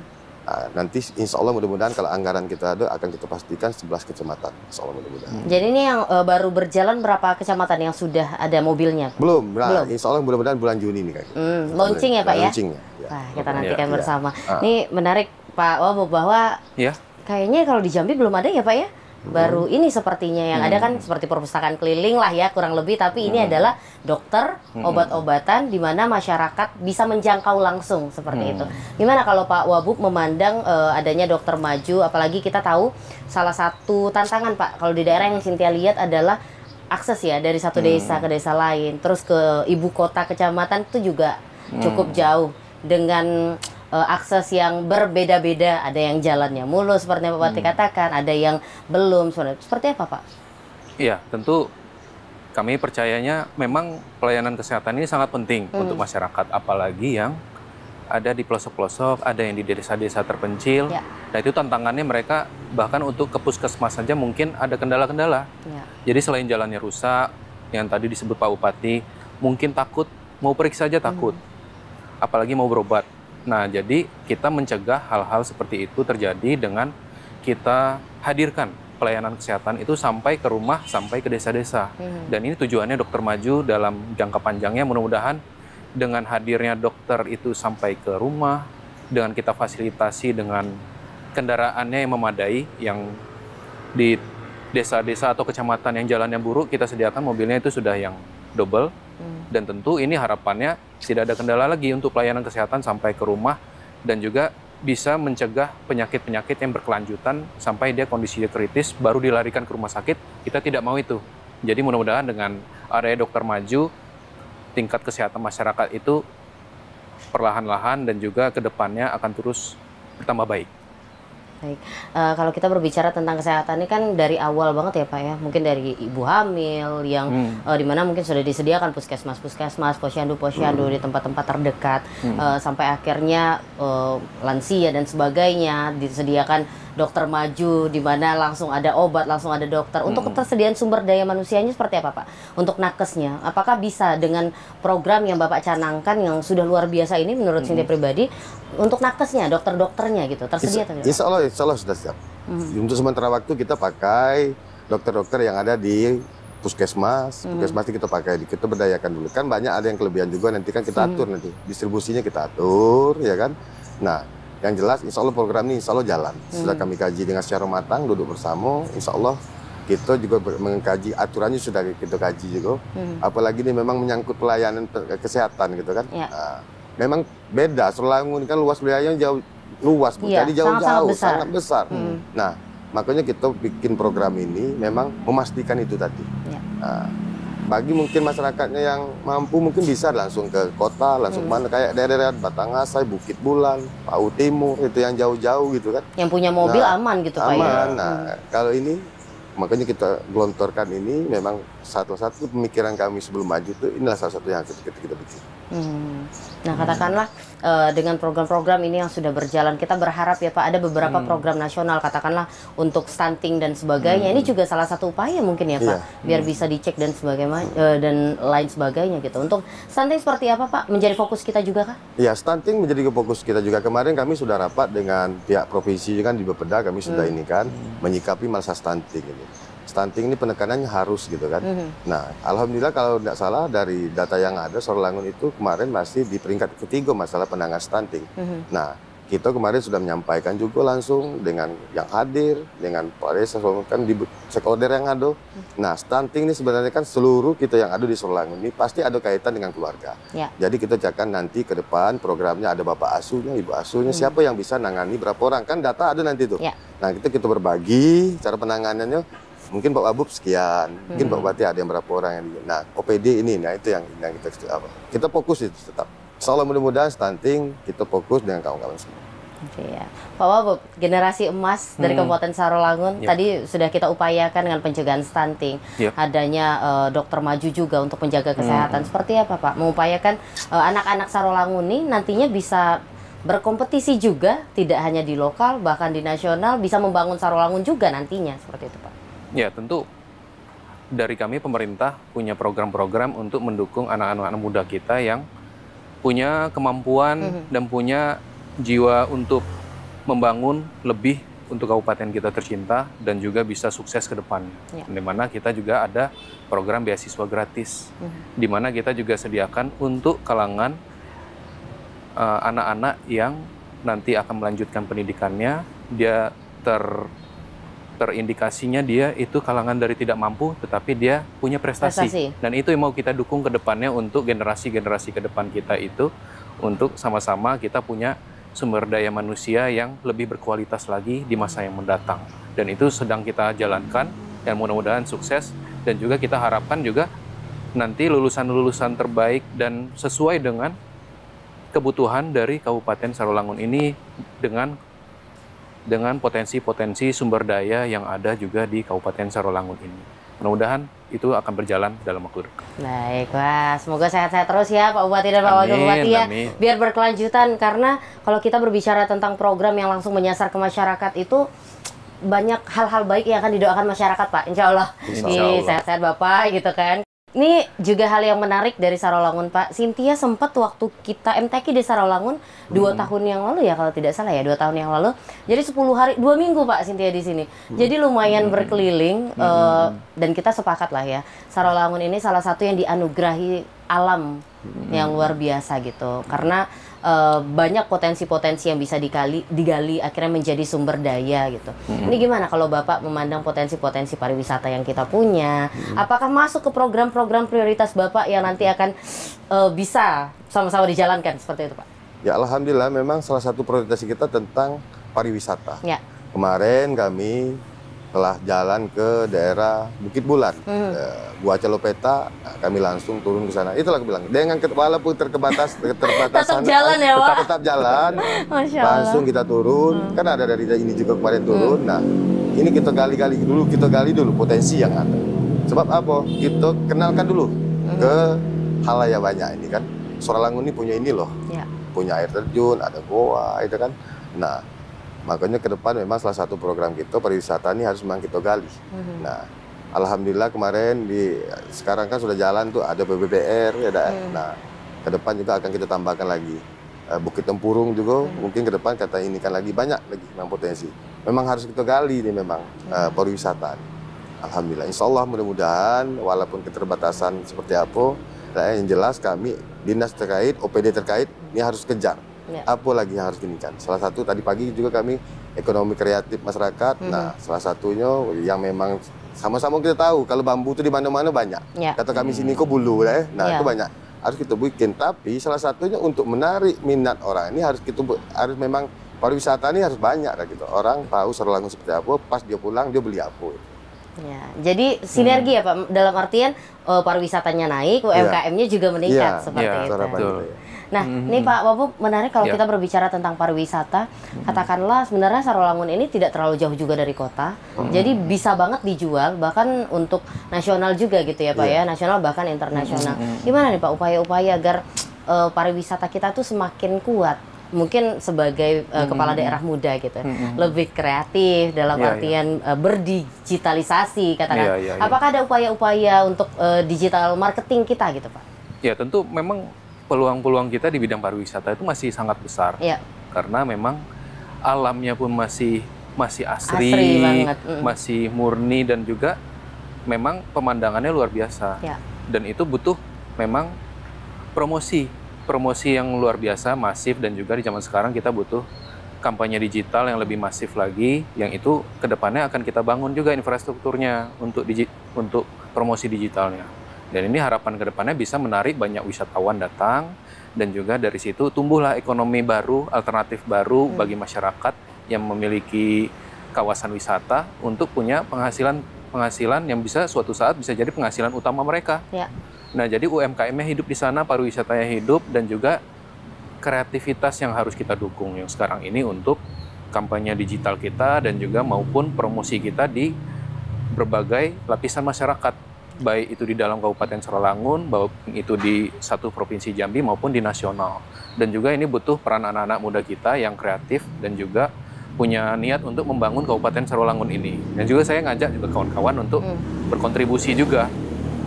Nanti insya Allah mudah-mudahan kalau anggaran kita ada akan kita pastikan 11 kecamatan. Insya Allah mudah-mudahan. Jadi ini yang baru berjalan berapa kecamatan yang sudah ada mobilnya? Belum. Nah, insya Allah mudah-mudahan bulan Juni ini. Launching ya Pak ya? Launchingnya. Wah, kita nantikan bersama. Ini menarik Pak Wabu bahwa kayaknya kalau di Jambi belum ada ya Pak ya? Baru ini sepertinya yang ada kan seperti perpustakaan keliling lah ya kurang lebih, tapi ini adalah dokter, obat-obatan di mana masyarakat bisa menjangkau langsung seperti itu. Gimana kalau Pak Wabub memandang adanya Dokter Maju, apalagi kita tahu salah satu tantangan Pak kalau di daerah yang Cynthia lihat adalah akses ya dari satu desa ke desa lain, terus ke ibu kota kecamatan itu juga cukup jauh dengan akses yang berbeda-beda, ada yang jalannya mulus seperti yang Pak Bupati katakan, ada yang belum. Seperti apa Pak? Iya, tentu kami percayanya memang pelayanan kesehatan ini sangat penting untuk masyarakat, apalagi yang ada di pelosok-pelosok, ada yang di desa-desa terpencil. Nah itu tantangannya mereka, bahkan untuk ke puskesmas saja mungkin ada kendala-kendala. Jadi selain jalannya rusak, yang tadi disebut Pak Bupati, mungkin takut, mau periksa saja takut, apalagi mau berobat. Nah, jadi kita mencegah hal-hal seperti itu terjadi dengan kita hadirkan pelayanan kesehatan itu sampai ke rumah, sampai ke desa-desa. Dan ini tujuannya Dokter Maju dalam jangka panjangnya, mudah-mudahan dengan hadirnya dokter itu sampai ke rumah, dengan kita fasilitasi dengan kendaraannya yang memadai, yang di desa-desa atau kecamatan yang jalannya buruk, kita sediakan mobilnya itu sudah yang double. Dan tentu ini harapannya tidak ada kendala lagi untuk pelayanan kesehatan sampai ke rumah, dan juga bisa mencegah penyakit-penyakit yang berkelanjutan sampai dia kondisinya kritis, baru dilarikan ke rumah sakit. Kita tidak mau itu. Jadi mudah-mudahan dengan adanya Dokter Maju, tingkat kesehatan masyarakat itu perlahan-lahan dan juga ke depannya akan terus bertambah baik. Baik, kalau kita berbicara tentang kesehatan ini kan dari awal banget ya Pak ya, mungkin dari ibu hamil yang dimana mungkin sudah disediakan puskesmas, posyandu di tempat-tempat terdekat, sampai akhirnya lansia dan sebagainya, disediakan Dokter Maju di mana langsung ada obat, langsung ada dokter. Untuk ketersediaan sumber daya manusianya seperti apa Pak? Untuk nakesnya, apakah bisa dengan program yang Bapak canangkan yang sudah luar biasa ini menurut Cynthia pribadi, untuk nakesnya, dokter-dokternya gitu, tersedia atau tidak? Insya Allah sudah siap. Untuk sementara waktu kita pakai dokter-dokter yang ada di puskesmas. Puskesmas kita pakai, kita berdayakan dulu. Kan banyak ada yang kelebihan juga, nanti kan kita atur nanti. Distribusinya kita atur, ya kan? Nah, yang jelas insya Allah program ini insya Allah jalan. Sudah kami kaji dengan secara matang, duduk bersama. Insya Allah kita juga mengkaji aturannya, sudah kita kaji juga. Apalagi ini memang menyangkut pelayanan kesehatan gitu kan. Nah, memang beda, Sorolangun kan luas wilayahnya jauh luas, Bu. Jadi jauh-jauh, sangat besar. Nah, makanya kita bikin program ini memang memastikan itu tadi. Nah, bagi mungkin masyarakatnya yang mampu mungkin bisa langsung ke kota, langsung mana kayak daerah-daerah Batangasai, Bukit Bulan, Pau Timur, itu yang jauh-jauh gitu kan. Yang punya mobil aman gitu Pak ya. Aman. Nah, kalau ini makanya kita gelontorkan ini memang satu-satu pemikiran kami sebelum maju itu, inilah salah satu yang kita bikin. Nah, katakanlah dengan program-program ini yang sudah berjalan, kita berharap ya Pak ada beberapa program nasional, katakanlah untuk stunting dan sebagainya. Ini juga salah satu upaya mungkin ya Pak, biar bisa dicek dan sebagainya dan lain sebagainya gitu. Untuk stunting seperti apa Pak? Menjadi fokus kita juga kah? Ya, stunting menjadi fokus kita juga. Kemarin kami sudah rapat dengan pihak provinsi kan di Bapeda, kami sudah ini kan menyikapi masalah stunting ini. Stunting ini penekanannya harus gitu kan. Nah, alhamdulillah kalau tidak salah dari data yang ada, Sorolangun itu kemarin masih di peringkat ketiga masalah penanganan stunting. Nah, kita kemarin sudah menyampaikan juga langsung dengan yang hadir, dengan Pak Desa, kan di stakeholder yang ada. Nah, stunting ini sebenarnya kan seluruh kita yang ada di Sorolangun ini pasti ada kaitan dengan keluarga. Jadi kita akan nanti ke depan programnya ada bapak asuhnya, ibu asuhnya, siapa yang bisa nangani berapa orang, kan data ada nanti tuh. Nah, kita berbagi cara penanganannya. Mungkin Pak Wabub sekian, mungkin Pak Bupati ada yang berapa orang yang nah OPD ini, nah itu yang kita fokus itu tetap. Insya Allah mudah-mudahan stunting kita fokus dengan kawan-kawan semua. Oke ya, Pak Wabub, generasi emas dari Kabupaten Sorolangun tadi sudah kita upayakan dengan pencegahan stunting, adanya Dokter Maju juga untuk menjaga kesehatan. Seperti apa Pak? Mengupayakan anak-anak Sorolangun ini nantinya bisa berkompetisi juga, tidak hanya di lokal, bahkan di nasional, bisa membangun Sorolangun juga nantinya, seperti itu Pak. Ya, tentu dari kami pemerintah punya program-program untuk mendukung anak-anak muda kita yang punya kemampuan dan punya jiwa untuk membangun lebih untuk kabupaten kita tercinta dan juga bisa sukses ke depannya. Di mana kita juga ada program beasiswa gratis, di mana kita juga sediakan untuk kalangan anak-anak yang nanti akan melanjutkan pendidikannya, dia terindikasinya dia itu kalangan dari tidak mampu, tetapi dia punya prestasi. Dan itu yang mau kita dukung ke depannya untuk generasi-generasi ke depan kita itu, untuk sama-sama kita punya sumber daya manusia yang lebih berkualitas lagi di masa yang mendatang. Dan itu sedang kita jalankan, dan mudah-mudahan sukses. Dan juga kita harapkan juga nanti lulusan-lulusan terbaik dan sesuai dengan kebutuhan dari Kabupaten Sorolangun ini dengan potensi-potensi sumber daya yang ada juga di Kabupaten Sorolangun ini. Mudah-mudahan itu akan berjalan dalam waktu dekat. Baik, wah, semoga sehat-sehat terus ya Pak Bupati dan Pak Wakil Bupati ya. Biar berkelanjutan, karena kalau kita berbicara tentang program yang langsung menyasar ke masyarakat itu banyak hal-hal baik yang akan didoakan masyarakat Pak, insya Allah. Sehat-sehat Bapak gitu kan. Ini juga hal yang menarik dari Sarolangun, Pak. Cynthia sempat waktu kita MTQ di Sarolangun 2 tahun yang lalu ya, kalau tidak salah ya, 2 tahun yang lalu. Jadi 10 hari, 2 minggu Pak Cynthia di sini. Jadi lumayan berkeliling dan kita sepakat lah ya. Sarolangun ini salah satu yang dianugerahi alam yang luar biasa gitu. Karena banyak potensi-potensi yang bisa digali akhirnya menjadi sumber daya gitu. Ini gimana kalau Bapak memandang potensi-potensi pariwisata yang kita punya? Apakah masuk ke program-program prioritas Bapak yang nanti akan bisa sama-sama dijalankan seperti itu, Pak? Ya, alhamdulillah memang salah satu prioritas kita tentang pariwisata. Ya. Kemarin kami telah jalan ke daerah Bukit Bulan, Gua Celopeta, kami langsung turun ke sana. Itulah aku bilang, dengan walaupun keterbatasan, tetap jalan ya Pak? Tetap jalan, langsung kita turun, kan ada dari ini juga kemarin turun. Nah, ini kita gali dulu potensi yang ada. Sebab apa? Kita kenalkan dulu ke halayak banyak ini kan. Sarolangun ini punya ini loh, punya air terjun, ada goa, itu kan. Nah, makanya ke depan memang salah satu program kita pariwisata ini harus memang kita gali. Nah, alhamdulillah kemarin sekarang kan sudah jalan tuh ada BBBR ya. Nah, ke depan juga akan kita tambahkan lagi Bukit Tempurung juga mungkin ke depan kata ini kan lagi banyak lagi memang potensi. Memang harus kita gali ini memang pariwisata. Alhamdulillah, insya Allah mudah-mudahan walaupun keterbatasan seperti apa, yang jelas kami dinas terkait, OPD terkait ini harus kejar. Apa lagi yang harus diinginkan? Salah satu tadi pagi juga kami ekonomi kreatif masyarakat. Nah, salah satunya yang memang sama-sama kita tahu kalau bambu itu di mana-mana banyak. Kata kami sini kok bulu ya. Nah, itu banyak. Harus kita bikin. Tapi salah satunya untuk menarik minat orang ini harus memang pariwisata ini harus banyak lah gitu. Orang tahu Sarolangun seperti apa, pas dia pulang dia beli apa. Ya, jadi sinergi ya Pak, dalam artian pariwisatanya naik, UMKM-nya juga meningkat seperti itu. Nah, ini Pak Wapu menarik kalau kita berbicara tentang pariwisata, katakanlah sebenarnya Sarolangun ini tidak terlalu jauh juga dari kota, jadi bisa banget dijual, bahkan untuk nasional juga gitu ya Pak ya, nasional bahkan internasional. Gimana nih Pak upaya-upaya agar pariwisata kita tuh semakin kuat? Mungkin sebagai kepala daerah muda gitu, lebih kreatif dalam artian berdigitalisasi katakan. Apakah ada upaya-upaya untuk digital marketing kita gitu Pak? Ya tentu memang peluang-peluang kita di bidang pariwisata itu masih sangat besar, karena memang alamnya pun masih asri banget. Masih murni dan juga memang pemandangannya luar biasa, dan itu butuh memang promosi yang luar biasa, masif, dan juga di zaman sekarang kita butuh kampanye digital yang lebih masif lagi, yang itu kedepannya akan kita bangun juga infrastrukturnya untuk promosi digitalnya. Dan ini harapan kedepannya bisa menarik banyak wisatawan datang, dan juga dari situ tumbuhlah ekonomi baru, alternatif baru bagi masyarakat yang memiliki kawasan wisata untuk punya penghasilan yang bisa suatu saat bisa jadi penghasilan utama mereka. Nah, jadi UMKM-nya hidup di sana, pariwisatanya hidup, dan juga kreativitas yang harus kita dukung yang sekarang ini untuk kampanye digital kita dan juga maupun promosi kita di berbagai lapisan masyarakat, baik itu di dalam Kabupaten Sarolangun, baik itu di satu provinsi Jambi maupun di nasional. Dan juga ini butuh peran anak-anak muda kita yang kreatif dan juga punya niat untuk membangun Kabupaten Sarolangun ini. Dan juga saya ngajak juga kawan-kawan untuk berkontribusi juga.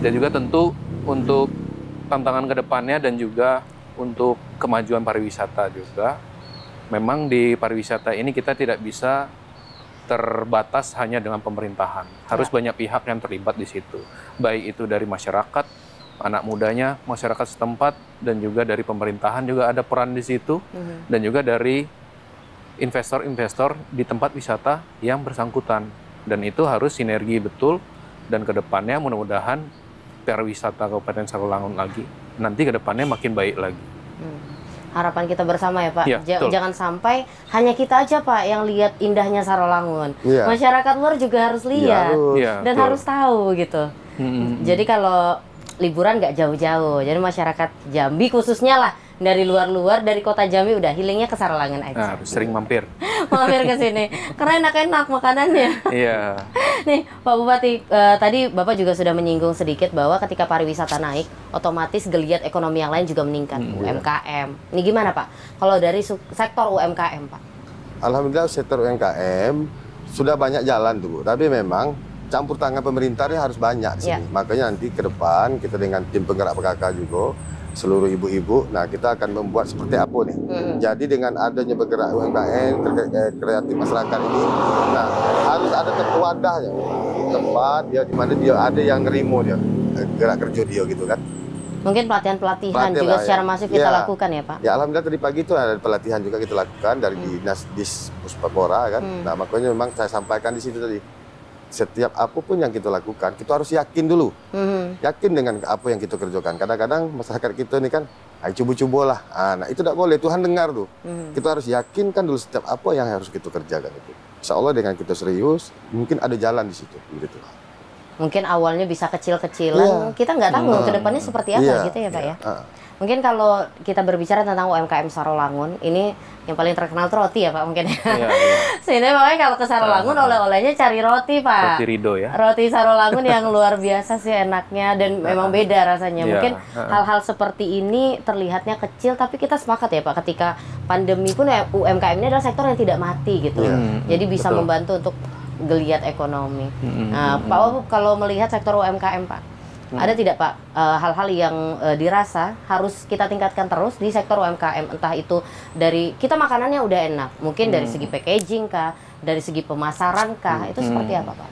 Dan juga tentu untuk tantangan ke depannya dan juga untuk kemajuan pariwisata juga. Memang di pariwisata ini kita tidak bisa terbatas hanya dengan pemerintahan. Harus banyak pihak yang terlibat di situ. Baik itu dari masyarakat, anak mudanya, masyarakat setempat, dan juga dari pemerintahan juga ada peran di situ. Dan juga dari investor-investor di tempat wisata yang bersangkutan. Dan itu harus sinergi betul, dan ke depannya mudah-mudahan pariwisata Kabupaten Sarolangun lagi nanti ke depannya makin baik lagi. Harapan kita bersama ya Pak, jangan sampai hanya kita aja Pak yang lihat indahnya Sarolangun. Masyarakat luar juga harus lihat dan harus tahu gitu. Jadi kalau liburan nggak jauh-jauh, jadi masyarakat Jambi khususnya lah, dari luar-luar, dari kota Jambi udah healingnya ke Sarolangun aja. Nah, sering mampir ke sini karena enak-enak makanannya. Nih Pak Bupati, tadi Bapak juga sudah menyinggung sedikit bahwa ketika pariwisata naik, otomatis geliat ekonomi yang lain juga meningkat, UMKM. Ini gimana Pak kalau dari sektor UMKM Pak? Alhamdulillah sektor UMKM sudah banyak jalan tuh, tapi memang campur tangan pemerintah ini harus banyak di sini. Makanya nanti ke depan kita dengan tim penggerak PKK juga, seluruh ibu-ibu, nah kita akan membuat seperti apa nih. Jadi dengan adanya bergerak UMKM, kreatif masyarakat ini, nah harus ada wadahnya, tempat dia di mana dia ada yang nerimo dia, gerak kerja dia gitu kan. Mungkin pelatihan juga secara masif kita lakukan ya Pak? Ya alhamdulillah tadi pagi itu ada pelatihan juga kita lakukan dari Dinas Dispupora kan. Nah makanya memang saya sampaikan di situ tadi. Setiap apapun yang kita lakukan, kita harus yakin dulu. Yakin dengan apa yang kita kerjakan. Kadang-kadang masyarakat kita ini kan, ayo cubu-cubu lah. Nah itu tidak boleh, Tuhan dengar tuh. Kita harus yakinkan dulu setiap apa yang harus kita kerjakan itu. Insya Allah dengan kita serius, mungkin ada jalan di situ. Gitu. Mungkin awalnya bisa kecil-kecilan, kita nggak tahu ke depannya seperti apa gitu ya Pak ya. Mungkin kalau kita berbicara tentang UMKM Sarolangun, ini yang paling terkenal tuh roti ya Pak mungkin. Sehingga makanya kalau ke Sarolangun oleh-olehnya cari roti Pak. Roti Rido ya. Roti Sarolangun yang luar biasa sih enaknya dan memang beda rasanya. Mungkin hal-hal seperti ini terlihatnya kecil tapi kita sepakat ya Pak ketika pandemi pun UMKM ini adalah sektor yang tidak mati gitu. Jadi bisa membantu untuk geliat ekonomi. Nah, Pak Wabub kalau melihat sektor UMKM Pak, ada tidak Pak hal-hal yang dirasa harus kita tingkatkan terus di sektor UMKM, entah itu dari kita makanannya udah enak, mungkin dari segi packaging kah, dari segi pemasaran kah, itu seperti apa Pak?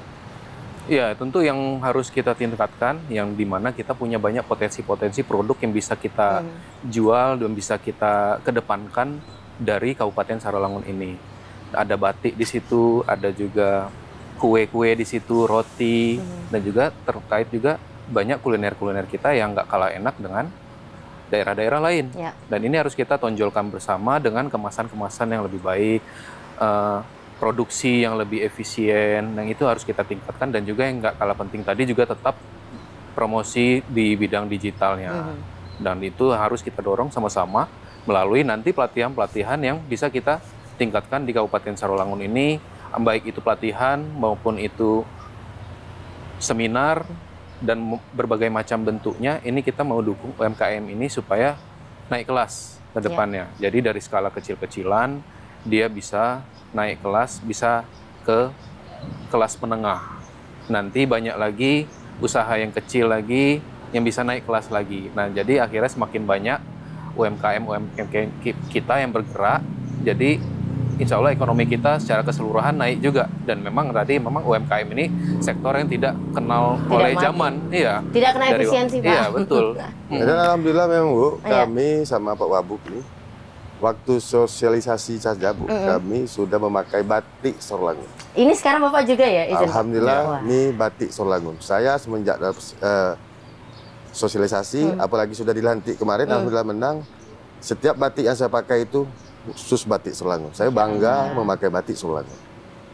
Ya tentu yang harus kita tingkatkan, yang dimana kita punya banyak potensi-potensi produk yang bisa kita jual dan bisa kita kedepankan dari Kabupaten Sarolangun ini. Ada batik di situ, ada juga kue-kue di situ, roti, dan juga terkait juga banyak kuliner-kuliner kita yang nggak kalah enak dengan daerah-daerah lain. Dan ini harus kita tonjolkan bersama dengan kemasan-kemasan yang lebih baik, produksi yang lebih efisien, yang itu harus kita tingkatkan. Dan juga yang nggak kalah penting tadi juga tetap promosi di bidang digitalnya. Dan itu harus kita dorong sama-sama melalui nanti pelatihan-pelatihan yang bisa kita tingkatkan di Kabupaten Sarolangun ini, baik itu pelatihan maupun itu seminar dan berbagai macam bentuknya. Ini kita mau dukung UMKM ini supaya naik kelas ke depannya. Jadi dari skala kecil-kecilan dia bisa naik kelas, bisa ke kelas menengah. Nanti banyak lagi usaha yang kecil lagi yang bisa naik kelas lagi. Nah jadi akhirnya semakin banyak UMKM kita yang bergerak. Jadi insya Allah ekonomi kita secara keseluruhan naik juga. Dan memang UMKM ini sektor yang tidak kenal oleh zaman. Iya. Tidak kena efisiensi Pak. Iya betul. Dan alhamdulillah memang Bu, kami sama Pak Wabub nih, waktu sosialisasi saja Bu, kami sudah memakai batik Sarolangun. Ini sekarang Bapak juga ya? Alhamdulillah, ini batik Sarolangun. Saya semenjak sosialisasi, apalagi sudah dilantik kemarin, alhamdulillah menang. Setiap batik yang saya pakai itu khusus batik Sarolangun. Saya bangga memakai batik Sarolangun.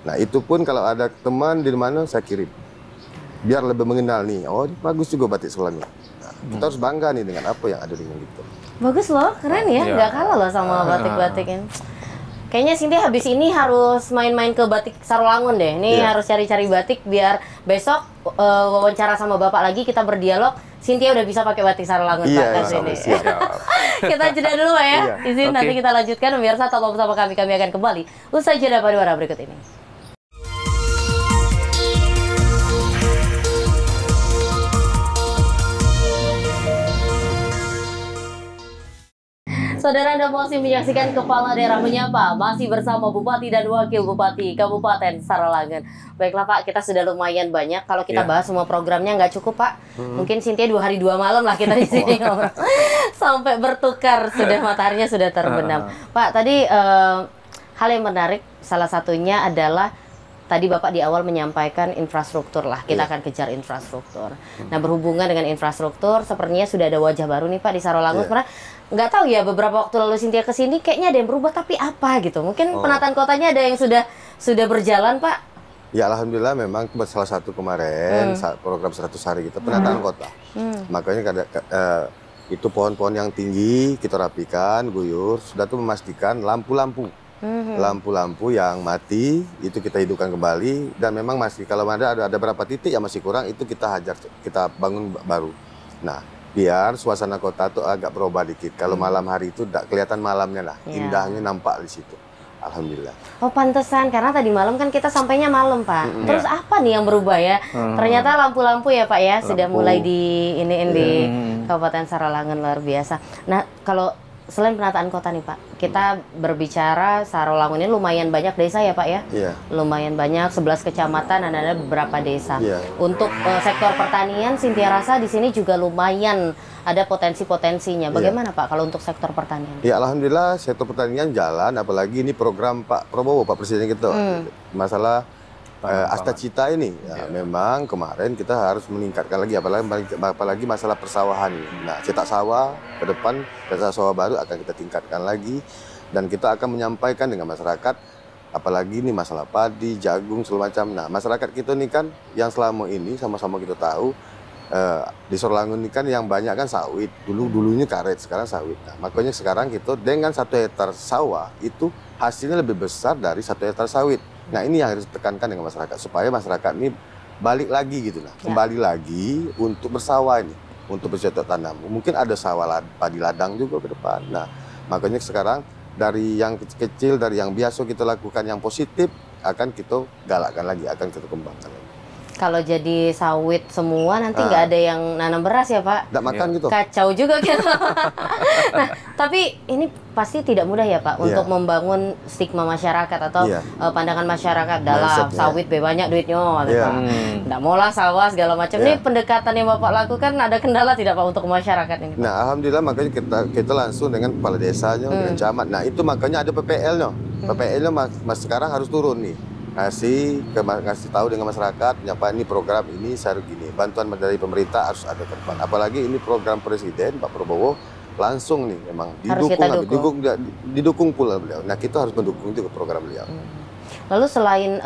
Nah itu pun kalau ada teman di mana saya kirim, biar lebih mengenal nih. Oh bagus juga batik Sarolangun. Nah, kita harus bangga nih dengan apa yang ada dengan kita. Bagus loh, keren ya, nggak kalah loh sama batik-batik ini. Kayaknya Cynthia habis ini harus main-main ke batik Sarolangun deh. Ini harus cari-cari batik biar besok wawancara sama Bapak lagi kita berdialog. Cynthia udah bisa pakai batik Sarolangun Pak ke sini. Kita jeda dulu Pak ya. Izin nanti kita lanjutkan pemirsa, tetap bersama kami akan kembali usai jeda pariwara berikut ini. Saudara Anda masih menyaksikan Kepala Daerah Menyapa, masih bersama Bupati dan Wakil Bupati Kabupaten Sarolangun. Baiklah Pak, kita sudah lumayan banyak. Kalau kita bahas semua programnya nggak cukup Pak. Mungkin Cynthia 2 hari 2 malam lah kita di sini ngobrol. Sampai bertukar, sudah mataharinya sudah terbenam. Pak, tadi hal yang menarik salah satunya adalah tadi Bapak di awal menyampaikan infrastruktur lah, kita akan kejar infrastruktur. Nah berhubungan dengan infrastruktur, sepertinya sudah ada wajah baru nih Pak di Sarolangun. Sebenarnya nggak tahu ya, beberapa waktu lalu Cynthia kesini kayaknya ada yang berubah, tapi apa gitu? Mungkin penataan kotanya ada yang sudah berjalan Pak? Ya alhamdulillah memang salah satu kemarin program 100 hari kita penataan kota. Makanya itu pohon-pohon yang tinggi kita rapikan, guyur, sudah tuh memastikan lampu-lampu. Lampu-lampu yang mati itu kita hidupkan kembali, dan memang masih kalau ada beberapa titik yang masih kurang itu kita bangun baru. Nah biar suasana kota tuh agak berubah dikit. Kalau malam hari itu tidak kelihatan malamnya lah, indahnya nampak di situ. Alhamdulillah. Oh pantesan, karena tadi malam kan kita sampainya malam Pak. Terus apa nih yang berubah ya? Ternyata lampu-lampu ya Pak ya, sudah mulai di di Kabupaten Sarolangun, luar biasa. Nah kalau selain penataan kota nih Pak, kita berbicara Sarolangun ini lumayan banyak desa ya Pak ya? Iya. Lumayan banyak, 11 kecamatan dan ada beberapa desa. Iya. Untuk sektor pertanian, Cynthia rasa di sini juga lumayan ada potensi-potensinya. Bagaimana Pak kalau untuk sektor pertanian? Ya alhamdulillah sektor pertanian jalan, apalagi ini program Pak Prabowo, Pak Presiden kita. Masalah Astacita ini, ya, memang kemarin kita harus meningkatkan lagi, apalagi masalah persawahan. Nah, cetak sawah ke depan, cetak sawah baru akan kita tingkatkan lagi, dan kita akan menyampaikan dengan masyarakat, apalagi ini masalah padi, jagung, segala macam. Nah, masyarakat kita ini kan yang selama ini sama-sama kita tahu, di Sarolangun ini kan yang banyak kan sawit, dulunya karet, sekarang sawit. Nah, makanya sekarang kita dengan 1 hektar sawah itu hasilnya lebih besar dari 1 hektar sawit. Nah ini yang harus ditekankan dengan masyarakat supaya masyarakat ini balik lagi gitu, kembali lagi untuk bersawah ini, untuk bercocok tanam. Mungkin ada sawah padi ladang juga ke depan. Nah makanya sekarang dari yang kecil-kecil, dari yang biasa kita lakukan yang positif, akan kita galakkan lagi, akan kita kembangkan lagi. Kalau jadi sawit semua nanti nggak ada yang nanam beras ya Pak? Nggak makan gitu. Kacau juga gitu. Nah, tapi ini pasti tidak mudah ya Pak untuk membangun stigma masyarakat atau pandangan masyarakat dalam sawit banyak duitnya. Nggak maulah sawah segala macam. Ini pendekatan yang Bapak lakukan ada kendala tidak Pak untuk masyarakat ini? Nah alhamdulillah makanya kita langsung dengan kepala desanya, dengan camat. Nah itu makanya ada PPL-nya. PPL-nya mas sekarang harus turun nih. Ngasih tahu dengan masyarakat, apa ini program ini saya gini, bantuan dari pemerintah harus ada ke depan. Apalagi ini program Presiden Pak Prabowo langsung nih memang didukung pula beliau. Nah kita harus mendukung juga program beliau. Lalu selain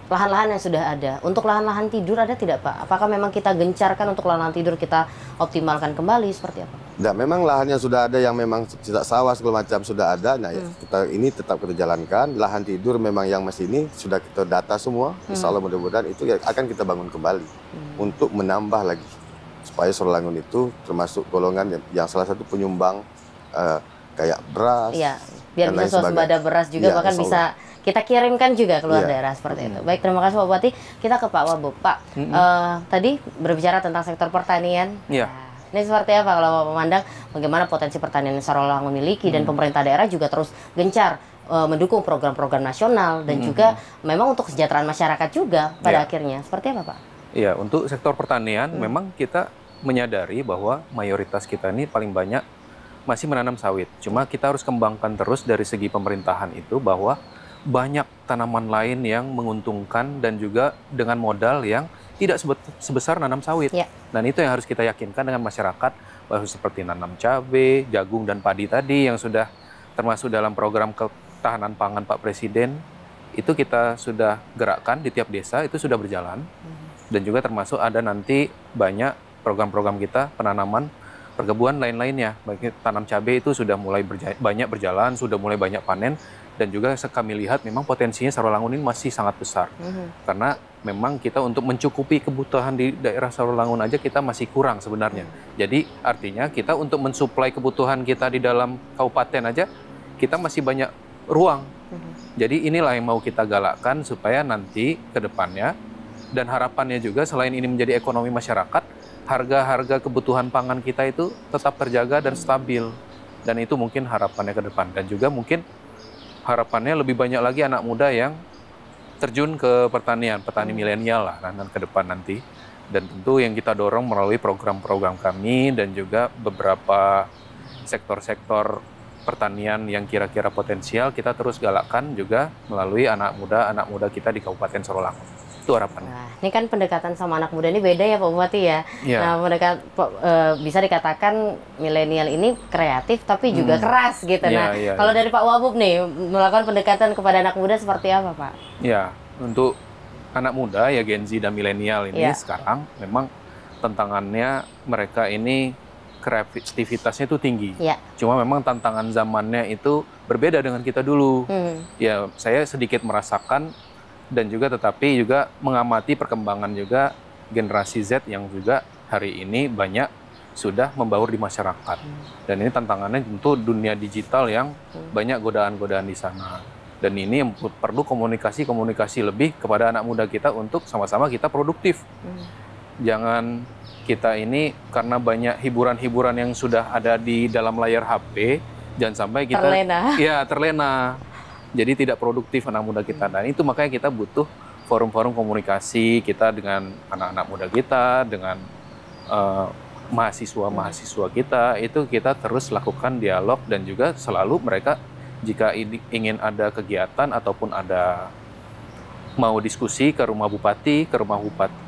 lahan-lahan yang sudah ada, untuk lahan-lahan tidur ada tidak Pak? Apakah memang kita gencarkan untuk lahan-lahan tidur kita optimalkan kembali seperti apa? Nah, memang lahan yang sudah ada yang memang tidak sawah segala macam sudah ada. Nah, kita ini tetap kita jalankan. Lahan tidur memang yang masih ini sudah kita data semua. Insya Allah mudah-mudahan itu akan kita bangun kembali untuk menambah lagi supaya Sarolangun itu termasuk golongan yang salah satu penyumbang kayak beras. Iya, biar bisa swasembada beras juga bahkan bisa kita kirimkan juga keluar daerah seperti itu. Baik, terima kasih Pak Bupati. Kita ke Pak Wabub. Pak, tadi berbicara tentang sektor pertanian. Ini seperti apa kalau Bapak memandang bagaimana potensi pertanian yang Sarolangun miliki dan pemerintah daerah juga terus gencar mendukung program-program nasional dan juga memang untuk kesejahteraan masyarakat juga pada akhirnya. Seperti apa Pak? Iya, untuk sektor pertanian memang kita menyadari bahwa mayoritas kita ini paling banyak masih menanam sawit. Cuma kita harus kembangkan terus dari segi pemerintahan itu bahwa banyak tanaman lain yang menguntungkan dan juga dengan modal yang tidak sebesar nanam sawit. Dan itu yang harus kita yakinkan dengan masyarakat, bahwa seperti nanam cabai, jagung, dan padi tadi yang sudah termasuk dalam program ketahanan pangan Pak Presiden, itu kita sudah gerakkan di tiap desa, itu sudah berjalan. Dan juga termasuk ada nanti banyak program-program kita penanaman perkebunan lain-lainnya. Baik tanam cabai itu sudah mulai banyak berjalan, sudah mulai banyak panen. Dan juga kami lihat memang potensinya Sarolangun ini masih sangat besar. Karena memang kita untuk mencukupi kebutuhan di daerah Sarolangun aja kita masih kurang sebenarnya. Jadi artinya kita untuk mensuplai kebutuhan kita di dalam kabupaten aja, kita masih banyak ruang. Jadi inilah yang mau kita galakkan supaya nanti ke depannya, dan harapannya juga selain ini menjadi ekonomi masyarakat, harga-harga kebutuhan pangan kita itu tetap terjaga dan stabil. Dan itu mungkin harapannya ke depan. Dan juga mungkin harapannya lebih banyak lagi anak muda yang terjun ke pertanian, petani milenial lah ke depan nanti. Dan tentu yang kita dorong melalui program-program kami dan juga beberapa sektor-sektor pertanian yang kira-kira potensial kita terus galakkan juga melalui anak muda kita di Kabupaten Sarolangun. Itu harapannya. Nah, ini kan pendekatan sama anak muda ini beda ya Pak Bupati ya. Nah, bisa dikatakan milenial ini kreatif tapi juga keras gitu. Kalau dari Pak Wabub nih melakukan pendekatan kepada anak muda seperti apa Pak? Ya, untuk anak muda ya Gen Z dan milenial ini sekarang memang tantangannya mereka ini kreativitasnya itu tinggi. Cuma memang tantangan zamannya itu berbeda dengan kita dulu. Ya, saya sedikit merasakan dan juga tetapi juga mengamati perkembangan juga generasi Z yang juga hari ini banyak sudah membaur di masyarakat. Dan ini tantangannya tentu dunia digital yang banyak godaan-godaan di sana. Dan ini yang perlu komunikasi lebih kepada anak muda kita untuk sama-sama kita produktif. Jangan kita ini karena banyak hiburan-hiburan yang sudah ada di dalam layar HP, jangan sampai kita terlena. Jadi tidak produktif anak muda kita. Dan itu makanya kita butuh forum-forum komunikasi kita dengan anak-anak muda kita, dengan mahasiswa-mahasiswa kita, itu kita terus lakukan dialog dan juga selalu mereka jika ingin ada kegiatan ataupun ada mau diskusi ke rumah bupati, ke rumah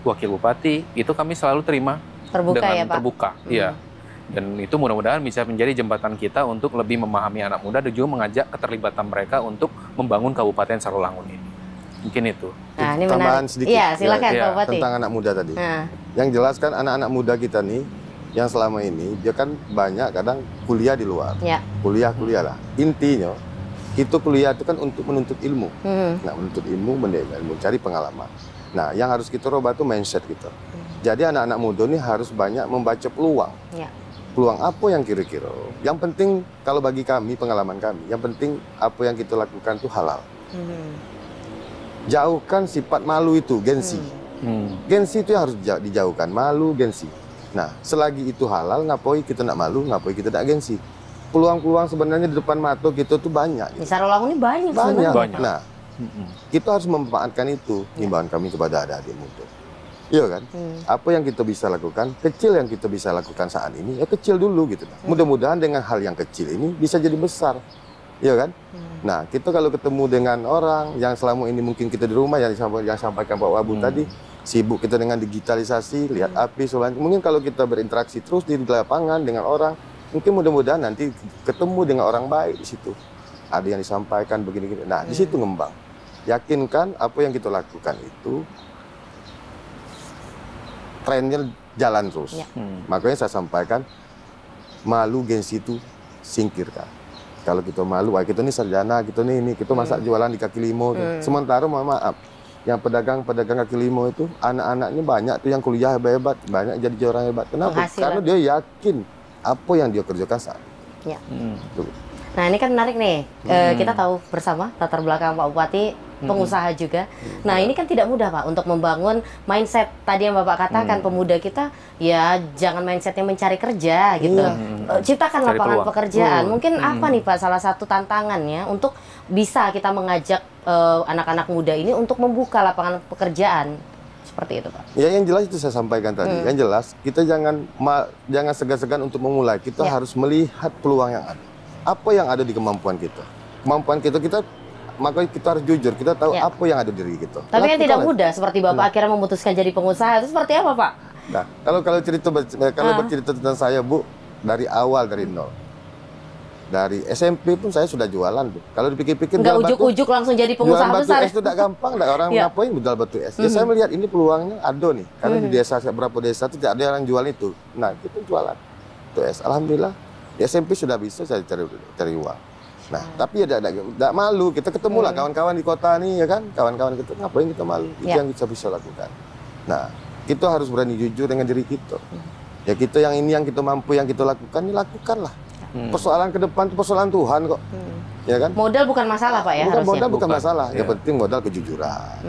wakil bupati, itu kami selalu terima terbuka dengan ya, Pak? Terbuka. Iya. Dan itu mudah-mudahan bisa menjadi jembatan kita untuk lebih memahami anak muda dan juga mengajak keterlibatan mereka untuk membangun Kabupaten Sarolangun ini. Mungkin itu. Nah, ini tambahan menarik. sedikit Iya, silakan Pak Bupati. tentang anak muda tadi. Yang jelas kan anak-anak muda kita nih yang selama ini dia kan banyak kadang kuliah di luar. Kuliah lah. Intinya itu kuliah itu kan untuk menuntut ilmu. Nah, menuntut ilmu, mencari pengalaman. Nah, yang harus kita rubah itu mindset kita. Jadi anak-anak muda ini harus banyak membaca peluang. Peluang apa yang kira-kira. Yang penting kalau bagi kami, pengalaman kami, yang penting apa yang kita lakukan itu halal. Jauhkan sifat malu itu, gengsi. Gengsi itu harus dijauhkan, malu, gengsi. Nah, selagi itu halal, ngapain kita nak malu, ngapain kita nak gengsi. Peluang-peluang sebenarnya di depan mata kita tuh banyak. Di Sarolangun ini banyak. Nah, kita harus memanfaatkan itu, himbauan kami kepada adik-adik muda. Iya kan? Apa yang kita bisa lakukan, kecil yang kita bisa lakukan saat ini, ya kecil dulu gitu. Mudah-mudahan dengan hal yang kecil ini bisa jadi besar. Iya kan? Nah, kita kalau ketemu dengan orang yang selama ini mungkin kita di rumah, yang sampaikan Pak Wabu tadi, sibuk kita dengan digitalisasi, lihat api, mungkin kalau kita berinteraksi terus di lapangan dengan orang, mungkin mudah-mudahan nanti ketemu dengan orang baik di situ. Ada yang disampaikan begini-gini. Nah, di situ ngembang. Yakinkan apa yang kita lakukan itu trennya jalan terus. Makanya saya sampaikan, malu gengsi itu singkirkan. Kalau kita malu, wah kita ini sarjana, kita ini kita masak jualan di kaki lima. Sementara mohon maaf, yang pedagang kaki lima itu anak-anaknya banyak tuh yang kuliah hebat, banyak jadi orang hebat. Kenapa? Karena dia yakin apa yang dia kerjakan saat. Nah, ini kan menarik nih. Kita tahu bersama latar belakang Pak Bupati, pengusaha juga. Nah, ini kan tidak mudah, Pak, untuk membangun mindset tadi yang Bapak katakan, pemuda kita ya jangan mindsetnya mencari kerja gitu. Ciptakan lapangan pekerjaan. Mungkin apa nih, Pak, salah satu tantangannya untuk bisa kita mengajak anak-anak muda ini untuk membuka lapangan pekerjaan seperti itu, Pak? Ya, yang jelas itu saya sampaikan tadi. Yang jelas kita jangan segan-segan untuk memulai. Kita harus melihat peluang yang ada. Apa yang ada di kemampuan kita? Kemampuan kita makanya kita harus jujur, kita tahu apa yang ada di diri kita. Tapi kan tidak mudah seperti Bapak akhirnya memutuskan jadi pengusaha, itu seperti apa, Pak? Nah, kalau bercerita tentang saya, Bu, dari awal, dari nol. Dari SMP pun saya sudah jualan tuh. Kalau dipikir-pikir nggak ujuk-ujuk langsung jadi pengusaha besar. Jualan batu es itu tidak gampang, orang ngapain jual batu es. Ya, saya melihat ini peluangnya ada nih. Karena di desa, beberapa desa itu tidak ada yang jual itu. Nah, kita jualan batu es. Alhamdulillah, di SMP sudah bisa saya cari uang. Nah, tapi ya tidak malu. Kita ketemu lah kawan-kawan di kota nih, ya kan? Kawan-kawan kita, ngapain kita malu? Itu yang kita bisa lakukan. Nah, kita harus berani jujur dengan diri kita. Ya kita yang ini yang kita mampu, yang kita lakukan, ini lakukanlah. Persoalan ke depan itu persoalan Tuhan kok. Ya kan? Modal bukan masalah, Pak, ya? Modal bukan masalah. Yang penting modal kejujuran.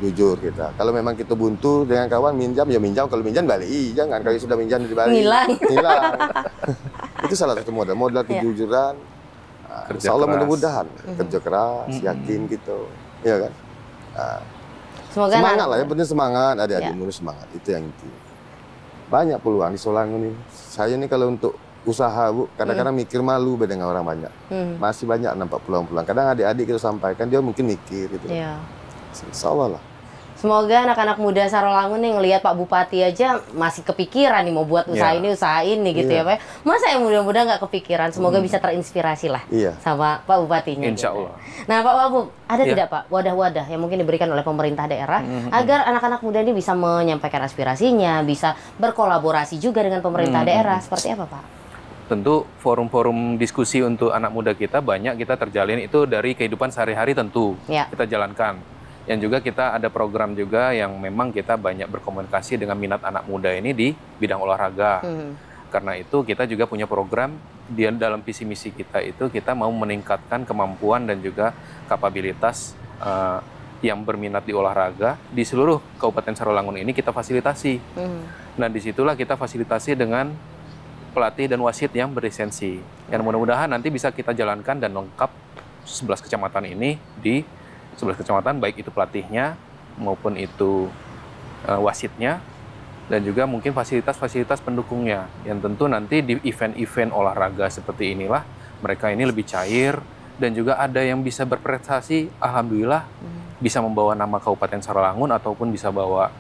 Jujur kita. Kalau memang kita buntu dengan kawan minjam, ya minjam. Kalau minjam balik. Jangan kalau sudah minjam dibalik. Hilang. Itu salah satu modal. Modal kejujuran. Insya Allah mudah-mudahan. Kerja keras, yakin gitu. Ya kan? Semoga semangat lah. Yang penting semangat. Adik-adik muda semangat. Itu yang inti. Banyak peluang di Sarolangun ini. Saya ini kalau untuk usaha, Bu, kadang-kadang mikir malu beda dengan orang banyak. Masih banyak nampak peluang-peluang. Kadang adik-adik kita sampaikan, dia mungkin mikir gitu. Insya Allah lah. Semoga anak-anak muda Sarolangun nih ngelihat Pak Bupati aja masih kepikiran nih mau buat usaha ini gitu ya, Pak. Masa yang muda-muda nggak kepikiran? Semoga bisa terinspirasi lah sama Pak Bupatinya. Insya Allah. Nah, Pak Wabu, ada tidak, Pak, wadah-wadah yang mungkin diberikan oleh pemerintah daerah agar anak-anak muda ini bisa menyampaikan aspirasinya, bisa berkolaborasi juga dengan pemerintah daerah? Seperti apa, Pak? Tentu forum-forum diskusi untuk anak muda kita banyak kita terjalin itu dari kehidupan sehari-hari tentu kita jalankan. Yang juga kita ada program juga yang memang kita banyak berkomunikasi dengan minat anak muda ini di bidang olahraga. Karena itu kita juga punya program di dalam visi misi kita itu kita mau meningkatkan kemampuan dan juga kapabilitas yang berminat di olahraga di seluruh Kabupaten Sarawangun ini kita fasilitasi. Nah disitulah kita fasilitasi dengan pelatih dan wasit yang berlisensi. Yang mudah-mudahan nanti bisa kita jalankan dan lengkap 11 kecamatan ini di 11 kecamatan, baik itu pelatihnya maupun itu wasitnya, dan juga mungkin fasilitas-fasilitas pendukungnya. Yang tentu nanti di event-event olahraga seperti inilah mereka ini lebih cair dan juga ada yang bisa berprestasi, alhamdulillah bisa membawa nama Kabupaten Sarawangun ataupun bisa bawa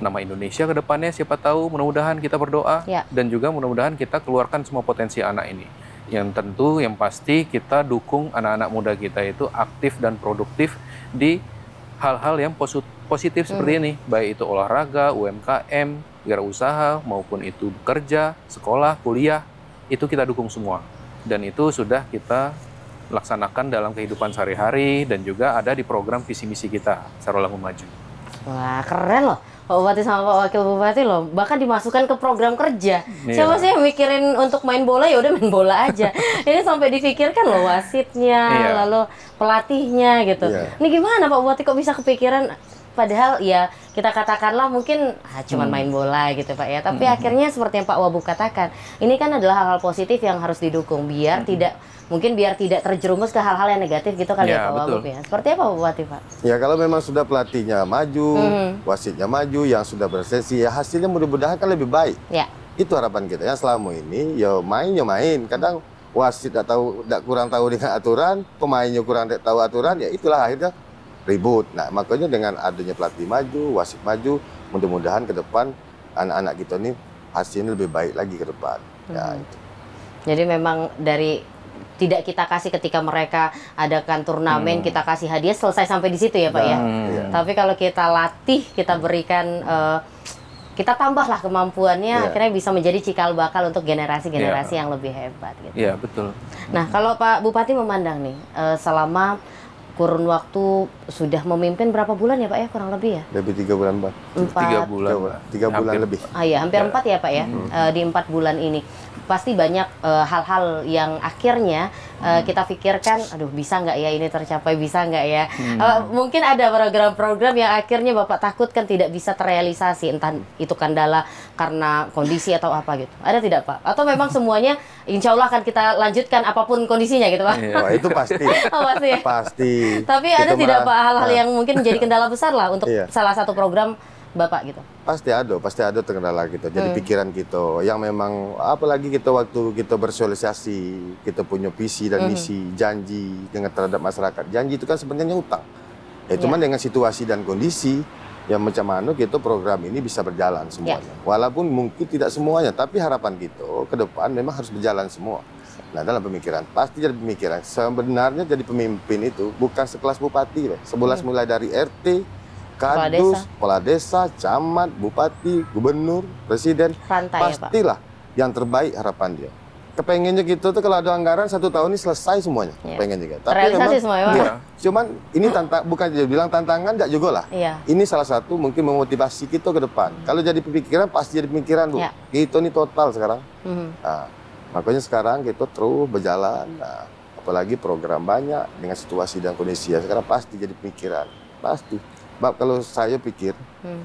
nama Indonesia ke depannya, siapa tahu, mudah-mudahan kita berdoa dan juga mudah-mudahan kita keluarkan semua potensi anak ini. Yang tentu yang pasti kita dukung anak-anak muda kita itu aktif dan produktif di hal-hal yang positif seperti ini, baik itu olahraga, UMKM, wirausaha maupun itu bekerja, sekolah, kuliah, itu kita dukung semua. Dan itu sudah kita laksanakan dalam kehidupan sehari-hari dan juga ada di program visi misi kita, Sarawangun Maju. Wah, keren loh. Pak Bupati sama Pak Wakil Bupati loh, bahkan dimasukkan ke program kerja. Siapa sih yang mikirin untuk main bola, ya udah main bola aja. Ini sampai difikirkan loh wasitnya, lalu pelatihnya gitu. Ini gimana Pak Bupati kok bisa kepikiran? Padahal ya kita katakanlah mungkin cuman main bola gitu Pak ya. Tapi akhirnya seperti yang Pak Wabub katakan, ini kan adalah hal-hal positif yang harus didukung biar tidak terjerumus ke hal-hal yang negatif gitu kali ya Pak Wabub ya. Seperti apa Pak Bupati Pak? Ya kalau memang sudah pelatihnya maju, wasitnya maju, yang sudah bersesi ya hasilnya mudah-mudahan kan lebih baik. Ya. Itu harapan kita ya selama ini ya main. Kadang wasit kurang tahu dengan aturan, pemainnya kurang tahu aturan, ya itulah akhirnya ribut. Nah, makanya dengan adanya pelatih maju, wasit maju, mudah-mudahan ke depan anak-anak kita ini hasilnya lebih baik lagi ke depan. Ya, itu. Jadi memang dari tidak kita kasih ketika mereka adakan turnamen, kita kasih hadiah selesai sampai di situ ya Pak ya. Tapi kalau kita latih, kita berikan, kita tambahlah kemampuannya, akhirnya bisa menjadi cikal bakal untuk generasi-generasi yang lebih hebat. Gitu. Iya, betul. Nah, kalau Pak Bupati memandang nih, selama kurun waktu sudah memimpin berapa bulan ya Pak ya, kurang lebih ya? Lebih 3 bulan Pak. 3 bulan lebih. Hampir 4 ya Pak ya, di 4 bulan ini. Pasti banyak hal-hal yang akhirnya kita pikirkan, aduh bisa nggak ya ini tercapai, bisa nggak ya? Mungkin ada program-program yang akhirnya Bapak takutkan tidak bisa terrealisasi, entah itu kendala karena kondisi atau apa gitu. Ada tidak Pak? Atau memang semuanya insya Allah akan kita lanjutkan apapun kondisinya gitu Pak? Wah, itu pasti. Pasti ya? Pasti. Tapi ada tidak Pak hal-hal yang mungkin menjadi kendala besar lah untuk salah satu program Bapak gitu? Pasti ada kendala kita. Jadi pikiran kita yang memang apalagi kita waktu kita bersosialisasi, kita punya visi dan misi, janji dengan terhadap masyarakat. Janji itu kan sebenarnya utang. Cuman dengan situasi dan kondisi yang macam mana kita program ini bisa berjalan semuanya. Walaupun mungkin tidak semuanya, tapi harapan kita ke depan memang harus berjalan semua. Nah, dalam pemikiran, pasti jadi pemikiran. Sebenarnya jadi pemimpin itu bukan sekelas bupati, sebelas mulai dari RT, Kadus, kepala desa, camat, bupati, gubernur, presiden, pastilah yang terbaik harapan dia. Kepengennya gitu tuh kalau ada anggaran 1 tahun ini selesai semuanya, pengen juga. Tapi memang, semuanya, cuman ini bukan dia bilang tantangan, enggak juga lah. Ini salah satu mungkin memotivasi kita ke depan. Kalau jadi pemikiran, pasti jadi pemikiran Bu. Kita ini total sekarang. Nah, makanya sekarang kita terus berjalan. Nah, apalagi program banyak dengan situasi dan kondisi sekarang pasti jadi pemikiran, pasti. Bab kalau saya pikir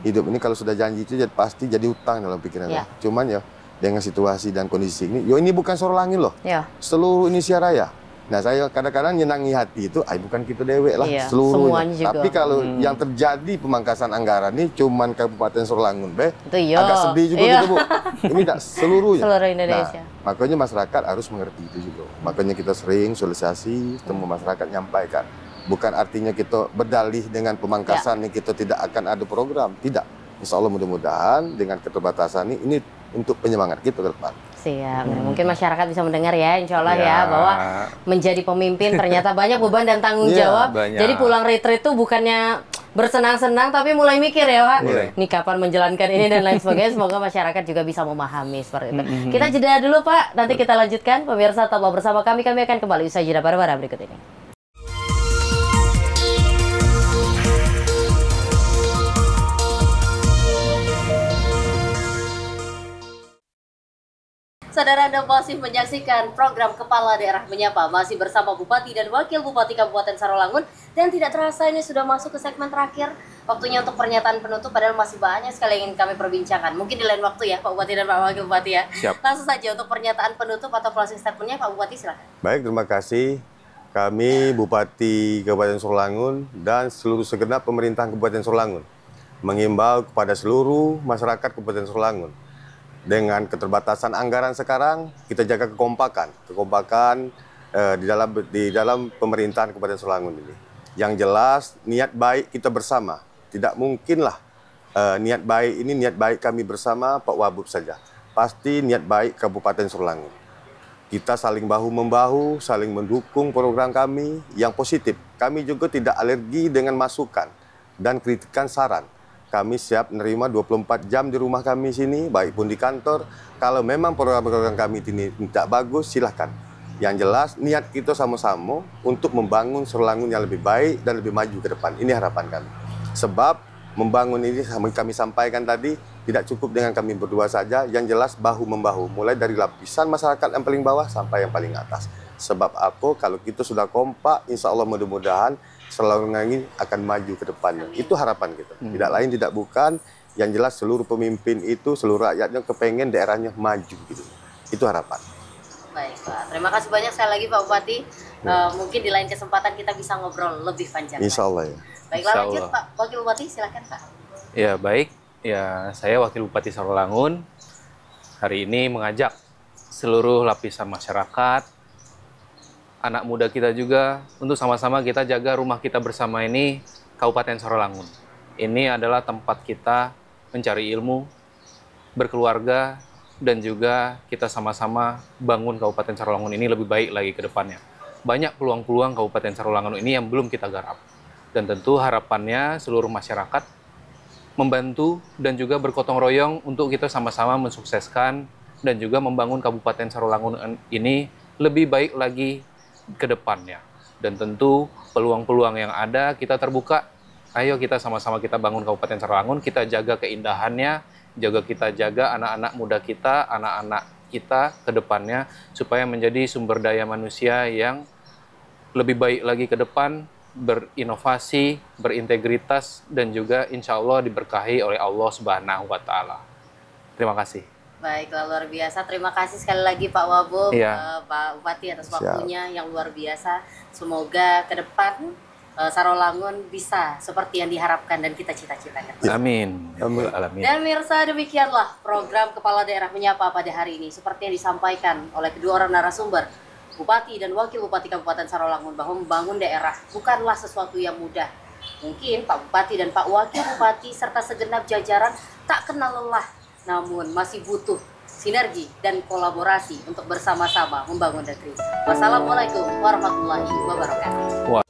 hidup ini kalau sudah janji itu pasti jadi utang dalam pikiran. Cuman ya dengan situasi dan kondisi ini bukan Sarawangun loh. Seluruh Indonesia Raya. Nah, saya kadang-kadang nyenangi hati itu, bukan kita dewek lah, seluruhnya. Tapi kalau yang terjadi pemangkasan anggaran ini cuman Kabupaten Sarawangun, agak sedih juga gitu Bu. Ini tidak seluruhnya. Seluruh Indonesia. Nah, makanya masyarakat harus mengerti itu juga. Makanya kita sering sosialisasi, ketemu masyarakat nyampaikan. Bukan artinya kita berdalih dengan pemangkasan ini kita tidak akan ada program. Tidak. Insya Allah mudah-mudahan dengan keterbatasan ini untuk penyemangat kita ke depan. Siap. Mungkin masyarakat bisa mendengar ya, insya Allah ya, bahwa menjadi pemimpin ternyata banyak beban dan tanggung jawab. Jadi pulang retreat itu bukannya bersenang-senang, tapi mulai mikir ya Pak. Ini kapan menjalankan ini dan lain sebagainya. Semoga masyarakat juga bisa memahami seperti itu. Kita jeda dulu Pak, nanti kita lanjutkan. Pemirsa tetaplah bersama kami akan kembali usai jeda pariwara berikut ini. Saudara, Anda masih menyaksikan program Kepala Daerah Menyapa, masih bersama Bupati dan Wakil Bupati Kabupaten Sarolangun. Dan tidak terasa ini sudah masuk ke segmen terakhir. Waktunya untuk pernyataan penutup, padahal masih banyak sekali yang ingin kami perbincangkan. Mungkin di lain waktu ya Pak Bupati dan Pak Wakil Bupati ya. Siap. Langsung saja untuk pernyataan penutup atau closing statementnya Pak Bupati, silahkan. Baik, terima kasih. Kami Bupati Kabupaten Sarolangun dan seluruh segenap pemerintah Kabupaten Sarolangun mengimbau kepada seluruh masyarakat Kabupaten Sarolangun. Dengan keterbatasan anggaran sekarang, kita jaga kekompakan di dalam pemerintahan Kabupaten Sarolangun ini. Yang jelas, niat baik kita bersama. Tidak mungkinlah niat baik kami bersama Pak Wabub saja. Pasti niat baik Kabupaten Sarolangun. Kita saling bahu-membahu, saling mendukung program kami yang positif. Kami juga tidak alergi dengan masukan dan kritikan saran. Kami siap menerima 24 jam di rumah kami sini, baik pun di kantor. Kalau memang program-program kami ini tidak bagus, silahkan. Yang jelas, niat kita sama-sama untuk membangun Sarolangun yang lebih baik dan lebih maju ke depan. Ini harapan kami. Sebab membangun ini, kami sampaikan tadi, tidak cukup dengan kami berdua saja. Yang jelas, bahu-membahu. Mulai dari lapisan masyarakat yang paling bawah sampai yang paling atas. Sebab apa? Kalau kita sudah kompak, insya Allah mudah-mudahan Sarolangun ini akan maju ke depannya. Itu harapan kita. Tidak lain, tidak bukan. Yang jelas seluruh pemimpin itu, seluruh rakyatnya kepengen daerahnya maju. Gitu. Itu harapan. Baik Pak, terima kasih banyak sekali lagi Pak Bupati. Mungkin di lain kesempatan kita bisa ngobrol lebih panjang. Insya Allah ya. Baiklah, lanjut Pak Wakil Bupati, silakan Pak. Ya baik, ya saya Wakil Bupati Sarolangun hari ini mengajak seluruh lapisan masyarakat, anak muda kita juga, untuk sama-sama kita jaga rumah kita bersama ini, Kabupaten Sarolangun. Ini adalah tempat kita mencari ilmu, berkeluarga, dan juga kita sama-sama bangun Kabupaten Sarolangun ini lebih baik lagi ke depannya. Banyak peluang-peluang Kabupaten Sarolangun ini yang belum kita garap. Dan tentu harapannya seluruh masyarakat membantu dan juga bergotong royong untuk kita sama-sama mensukseskan dan juga membangun Kabupaten Sarolangun ini lebih baik lagi ke depannya. Dan tentu peluang-peluang yang ada kita terbuka. Ayo kita sama-sama kita bangun Kabupaten Sarolangun, kita jaga keindahannya, kita jaga anak-anak muda kita, anak-anak kita ke depannya supaya menjadi sumber daya manusia yang lebih baik lagi ke depan, berinovasi, berintegritas, dan juga insya Allah diberkahi oleh Allah Subhanahu wa Ta'ala. Terima kasih. Baiklah, luar biasa. Terima kasih sekali lagi Pak Wabub, ya. Pak Bupati atas waktunya yang luar biasa. Semoga ke depan Sarolangun bisa seperti yang diharapkan dan kita cita-citakan. Amin. Amin. Dan mirsa, demikianlah program Kepala Daerah Menyapa pada hari ini. Seperti yang disampaikan oleh kedua orang narasumber, Bupati dan Wakil Bupati Kabupaten Sarolangun, bahwa membangun daerah bukanlah sesuatu yang mudah. Mungkin Pak Bupati dan Pak Wakil Bupati serta segenap jajaran tak kenal lelah, namun masih butuh sinergi dan kolaborasi untuk bersama-sama membangun negeri. Wassalamualaikum warahmatullahi wabarakatuh.